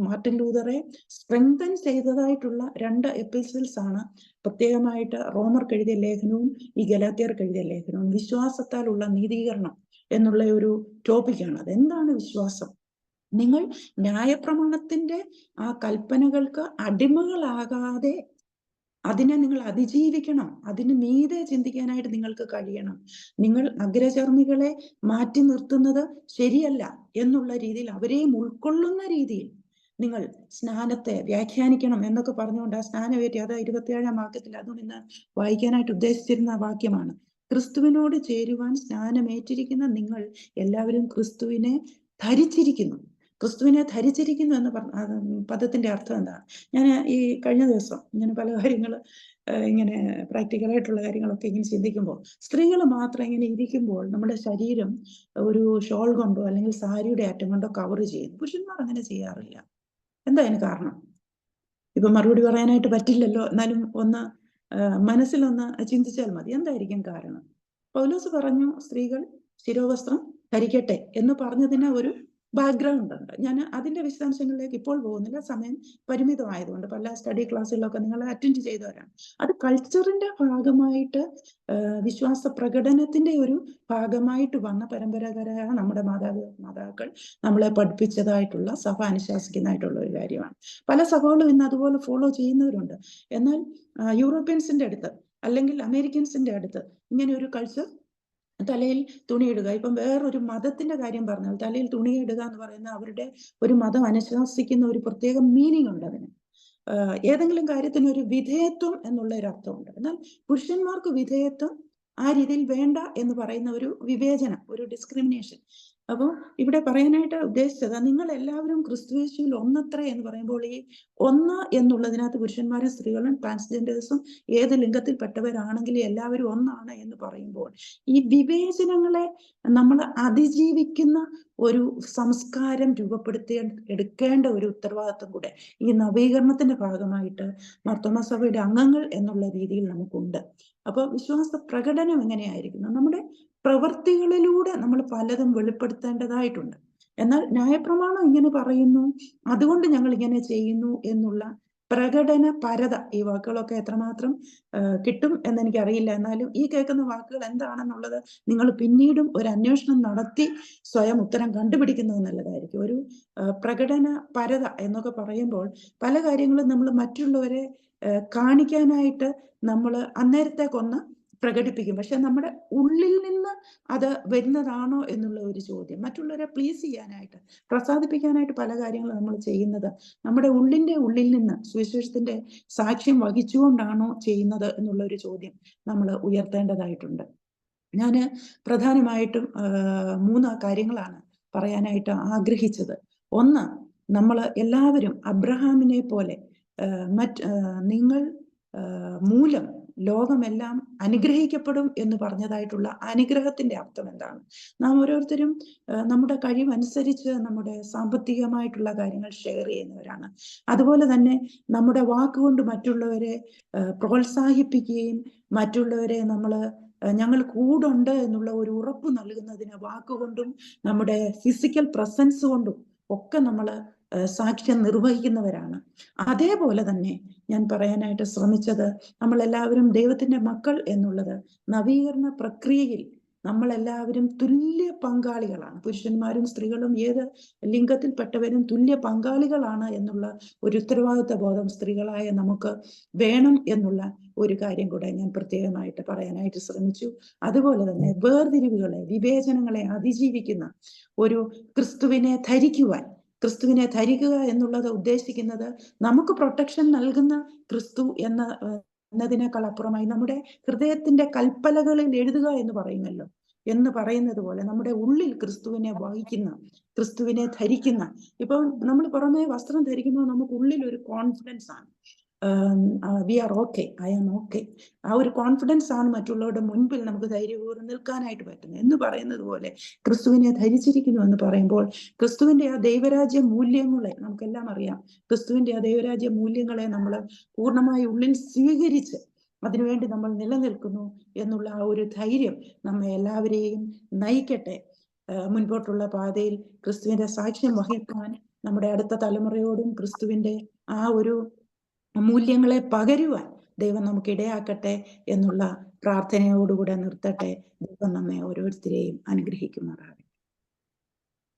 മാർട്ടിൻ ലൂതറെ സ്ട്രെങ്തൻ ചെയ്തതായിട്ടുള്ള 2 എപ്പിസോഡ്സ് ആണ് പ്രത്യേകമായിട്ട് റോമർക്ക് എഴുതിയ ലേഖനവും ഈ ഗലാത്യർക്ക് എഴുതിയ ലേഖനവും. വിശ്വാസത്താലുള്ള നീതീകരണം എന്നുള്ള ഒരു ടോപ്പിക്കാണ്. അതെന്താണ് വിശ്വാസം? നിങ്ങൾ ന്യായപ്രമാണത്തിന്റെ ആ കൽപ്പനകൾക്ക് അടിമകളാകാതെ അതിനെ നിങ്ങൾ അതിജീവിക്കണം. അതിന് മീതെ ചിന്തിക്കാനായിട്ട് നിങ്ങൾക്ക് കഴിയണം. നിങ്ങൾ അഗ്രചർമ്മികളെ മാറ്റി നിർത്തുന്നത് ശരിയല്ല എന്നുള്ള രീതിയിൽ, അവരെയും ഉൾക്കൊള്ളുന്ന രീതിയിൽ നിങ്ങൾ സ്നാനത്തെ വ്യാഖ്യാനിക്കണം എന്നൊക്കെ പറഞ്ഞുകൊണ്ട് ആ സ്നാനവേറ്റി, അത് 27-ാം വാക്യത്തിൽ, അതും ഇന്ന് വായിക്കാനായിട്ട് ഉദ്ദേശിച്ചിരുന്ന വാക്യമാണ്. ക്രിസ്തുവിനോട് ചേരുവാൻ സ്നാനമേറ്റിരിക്കുന്ന നിങ്ങൾ എല്ലാവരും ക്രിസ്തുവിനെ ധരിച്ചിരിക്കുന്നു എന്ന് പദത്തിന്റെ അർത്ഥം എന്താണ്? ഞാൻ ഈ കഴിഞ്ഞ ദിവസം ഇങ്ങനെ പല കാര്യങ്ങൾ ഇങ്ങനെ പ്രാക്ടിക്കലായിട്ടുള്ള കാര്യങ്ങളൊക്കെ ഇങ്ങനെ ചിന്തിക്കുമ്പോൾ, സ്ത്രീകൾ മാത്രം ഇങ്ങനെ ഇരിക്കുമ്പോൾ നമ്മുടെ ശരീരം ഒരു ഷോൾ കൊണ്ടോ അല്ലെങ്കിൽ സാരിയുടെ അറ്റം കൊണ്ടോ കവർ ചെയ്യുന്നു. പുരുഷന്മാർ അങ്ങനെ ചെയ്യാറില്ല. എന്താ അതിന് കാരണം? ഇപ്പൊ മറുപടി പറയാനായിട്ട് പറ്റില്ലല്ലോ, എന്നാലും ഒന്ന് മനസ്സിലൊന്ന് ചിന്തിച്ചാൽ മതി. എന്തായിരിക്കും കാരണം? പൗലോസ് പറഞ്ഞു സ്ത്രീകൾ ശിരോവസ്ത്രം ധരിക്കട്ടെ എന്ന് പറഞ്ഞതിന് ഒരു ബാക്ക്ഗ്രൗണ്ട് ഉണ്ട്. ഞാൻ അതിന്റെ വിശദാംശങ്ങളിലേക്ക് ഇപ്പോൾ പോകുന്നില്ല, സമയം പരിമിതമായതുകൊണ്ട്. പല സ്റ്റഡി ക്ലാസ്സുകളിലൊക്കെ നിങ്ങൾ അറ്റൻഡ് ചെയ്തവരാണ്. അത് കൾച്ചറിന്റെ ഭാഗമായിട്ട്, വിശ്വാസ പ്രകടനത്തിന്റെ ഒരു ഭാഗമായിട്ട് വന്ന പരമ്പരാഗതരായ നമ്മുടെ മാതാക്കൾ നമ്മളെ പഠിപ്പിച്ചതായിട്ടുള്ള, സഭ അനുശാസിക്കുന്നതായിട്ടുള്ള ഒരു കാര്യമാണ്. പല സഭകളും ഇന്ന് അതുപോലെ ഫോളോ ചെയ്യുന്നവരുണ്ട്. എന്നാൽ യൂറോപ്യൻസിന്റെ അടുത്ത് അല്ലെങ്കിൽ അമേരിക്കൻസിന്റെ അടുത്ത് ഇങ്ങനെ ഒരു കൾച്ചർ, തലയിൽ തുണിയിടുക, ഇപ്പം വേറൊരു മതത്തിന്റെ കാര്യം പറഞ്ഞാൽ തലയിൽ തുണിയിടുക എന്ന് പറയുന്ന അവരുടെ ഒരു മതം അനുശാസിക്കുന്ന ഒരു പ്രത്യേക മീനിങ് ഉണ്ട് അതിന്. ഏതെങ്കിലും കാര്യത്തിന് ഒരു വിധേയത്വം എന്നുള്ള ഒരു അർത്ഥമുണ്ട്. എന്നാൽ പുരുഷന്മാർക്ക് വിധേയത്വം ആ രീതിയിൽ വേണ്ട എന്ന് പറയുന്ന ഒരു വിവേചനം, ഒരു ഡിസ്ക്രിമിനേഷൻ. അപ്പോൾ ഇവിടെ പറയാനായിട്ട് ഉദ്ദേശിച്ചത്, നിങ്ങൾ എല്ലാവരും ക്രിസ്തുയേശുവിൽ ഒന്നത്ര എന്ന് പറയുമ്പോൾ ഈ ഒന്ന് എന്നുള്ളതിനകത്ത് പുരുഷന്മാരും സ്ത്രീകളും ട്രാൻസ്ജെൻഡേഴ്സും ഏത് ലിംഗത്തിൽപ്പെട്ടവരാണെങ്കിലും എല്ലാവരും ഒന്നാണ് എന്ന് പറയുമ്പോൾ ഈ വിവേചനങ്ങളെ നമ്മൾ അതിജീവിക്കുന്ന ഒരു സംസ്കാരം എടുക്കേണ്ട ഒരു ഉത്തരവാദിത്വം കൂടെ ഈ നവീകരണത്തിന്റെ ഭാഗമായിട്ട് മാർത്തോമാ സഭയുടെ അംഗങ്ങൾ എന്നുള്ള രീതിയിൽ നമുക്കുണ്ട്. അപ്പോൾ വിശ്വാസ പ്രകടനം എങ്ങനെയായിരിക്കുന്നു? നമ്മുടെ പ്രവൃത്തികളിലൂടെ നമ്മൾ പലതും വെളിപ്പെടുത്തേണ്ടതായിട്ടുണ്ട്. എന്നാൽ ന്യായപ്രമാണം ഇങ്ങനെ പറയുന്നു, അതുകൊണ്ട് ഞങ്ങൾ ഇങ്ങനെ ചെയ്യുന്നു എന്നുള്ള പ്രകടന പരത, ഈ വാക്കുകളൊക്കെ എത്രമാത്രം കിട്ടും എന്നെനിക്കറിയില്ല. എന്നാലും ഈ കേൾക്കുന്ന വാക്കുകൾ എന്താണെന്നുള്ളത് നിങ്ങൾ പിന്നീടും ഒരു അന്വേഷണം നടത്തി സ്വയം ഉത്തരം കണ്ടുപിടിക്കുന്നത് നല്ലതായിരിക്കും. ഒരു പ്രകടന പരത എന്നൊക്കെ പറയുമ്പോൾ പല കാര്യങ്ങളും നമ്മൾ മറ്റുള്ളവരെ കാണിക്കാനായിട്ട് നമ്മൾ അന്നേരത്തേക്കൊന്ന് പ്രകടിപ്പിക്കും. പക്ഷെ നമ്മുടെ ഉള്ളിൽ നിന്ന് അത് വരുന്നതാണോ എന്നുള്ള ഒരു ചോദ്യം, മറ്റുള്ളവരെ പ്ലീസ് ചെയ്യാനായിട്ട്, പ്രസാദിപ്പിക്കാനായിട്ട് പല കാര്യങ്ങളും നമ്മൾ ചെയ്യുന്നത് നമ്മുടെ ഉള്ളിൽ നിന്ന് സുവിശേഷത്തിന്റെ സാക്ഷ്യം വഹിച്ചുകൊണ്ടാണോ ചെയ്യുന്നത് എന്നുള്ള ഒരു ചോദ്യം നമ്മൾ ഉയർത്തേണ്ടതായിട്ടുണ്ട്. ഞാൻ പ്രധാനമായിട്ടും 3 കാര്യങ്ങളാണ് പറയാനായിട്ട് ആഗ്രഹിച്ചത്. ഒന്ന്, നമ്മൾ എല്ലാവരും അബ്രഹാമിനെ പോലെ നിങ്ങൾ മൂലം ലോകമെല്ലാം അനുഗ്രഹിക്കപ്പെടും എന്ന് പറഞ്ഞതായിട്ടുള്ള അനുഗ്രഹത്തിന്റെ അർത്ഥം എന്താണ്? നാം ഓരോരുത്തരും നമ്മുടെ കഴിവനുസരിച്ച് നമ്മുടെ സാമ്പത്തികമായിട്ടുള്ള കാര്യങ്ങൾ ഷെയർ ചെയ്യുന്നവരാണ്. അതുപോലെ തന്നെ നമ്മുടെ വാക്കുകൊണ്ട് മറ്റുള്ളവരെ പ്രോത്സാഹിപ്പിക്കുകയും മറ്റുള്ളവരെ ഞങ്ങൾ കൂടുണ്ട് എന്നുള്ള ഒരു ഉറപ്പ് നൽകുന്നതിന് വാക്കുകൊണ്ടും നമ്മുടെ ഫിസിക്കൽ പ്രസൻസ് കൊണ്ടും ഒക്കെ നമ്മൾ സാക്ഷ്യം നിർവഹിക്കുന്നവരാണ്. അതേപോലെ തന്നെ ഞാൻ പറയാനായിട്ട് ശ്രമിച്ചത്, നമ്മളെല്ലാവരും ദൈവത്തിന്റെ മക്കൾ എന്നുള്ളത് നവീകരണ പ്രക്രിയയിൽ നമ്മളെല്ലാവരും തുല്യ പങ്കാളികളാണ്. പുരുഷന്മാരും സ്ത്രീകളും ഏത് ലിംഗത്തിൽപ്പെട്ടവരും തുല്യ പങ്കാളികളാണ് എന്നുള്ള ഒരു ഉത്തരവാദിത്വ ബോധം സ്ത്രീകളായ നമുക്ക് വേണം എന്നുള്ള ഒരു കാര്യം കൂടെ ഞാൻ പ്രത്യേകമായിട്ട് പറയാനായിട്ട് ശ്രമിച്ചു. അതുപോലെ തന്നെ വേർതിരിവുകളെ, വിവേചനങ്ങളെ അതിജീവിക്കുന്ന ഒരു ക്രിസ്തുവിനെ ധരിക്കുക എന്നുള്ളത് ഉദ്ദേശിക്കുന്നത് നമുക്ക് പ്രൊട്ടക്ഷൻ നൽകുന്ന ക്രിസ്തു എന്നതിനേക്കാൾ അപ്പുറമായി നമ്മുടെ ഹൃദയത്തിന്റെ കൽപ്പലകളിൽ എഴുതുക എന്ന് പറയുന്നത് പോലെ നമ്മുടെ ഉള്ളിൽ ക്രിസ്തുവിനെ വഹിക്കുന്ന, ക്രിസ്തുവിനെ ധരിക്കുന്ന. ഇപ്പൊ നമ്മൾ പുറമെ വസ്ത്രം ധരിക്കുമ്പോൾ നമുക്ക് ഉള്ളിൽ ഒരു കോൺഫിഡൻസ് ആണ്, we are okay, I am okay. ആ ഒരു കോൺഫിഡൻസ് ആണ് മറ്റുള്ളവരുടെ മുൻപിൽ നമുക്ക് ധൈര്യപൂർവ്വം നിൽക്കാനായിട്ട് പറ്റുന്നത്. എന്ന് പറയുന്നത് പോലെ ക്രിസ്തുവിനെ ധരിച്ചിരിക്കുന്നു എന്ന് പറയുമ്പോൾ ക്രിസ്തുവിന്റെ ആ ദൈവരാജ്യ മൂല്യങ്ങളെ, നമുക്കെല്ലാം അറിയാം, ക്രിസ്തുവിന്റെ ആ ദൈവരാജ്യ മൂല്യങ്ങളെ നമ്മൾ പൂർണ്ണമായി ഉള്ളിൽ സ്വീകരിച്ച് അതിനുവേണ്ടി നമ്മൾ നിലനിൽക്കുന്നു എന്നുള്ള ആ ഒരു ധൈര്യം നമ്മെ എല്ലാവരെയും നയിക്കട്ടെ. മുൻപോട്ടുള്ള പാതയിൽ ക്രിസ്തുവിന്റെ സാക്ഷ്യം വഹിക്കാൻ നമ്മുടെ അടുത്ത തലമുറയോടും ക്രിസ്തുവിന്റെ ആ ഒരു മൂല്യങ്ങളെ പകരുവാൻ ദൈവം നമുക്ക് ഇടയാക്കട്ടെ എന്നുള്ള പ്രാർത്ഥനയോടുകൂടെ നിർത്തട്ടെ. ദൈവം നമ്മെ ഓരോരുത്തരെയും അനുഗ്രഹിക്കുമാറാകട്ടെ.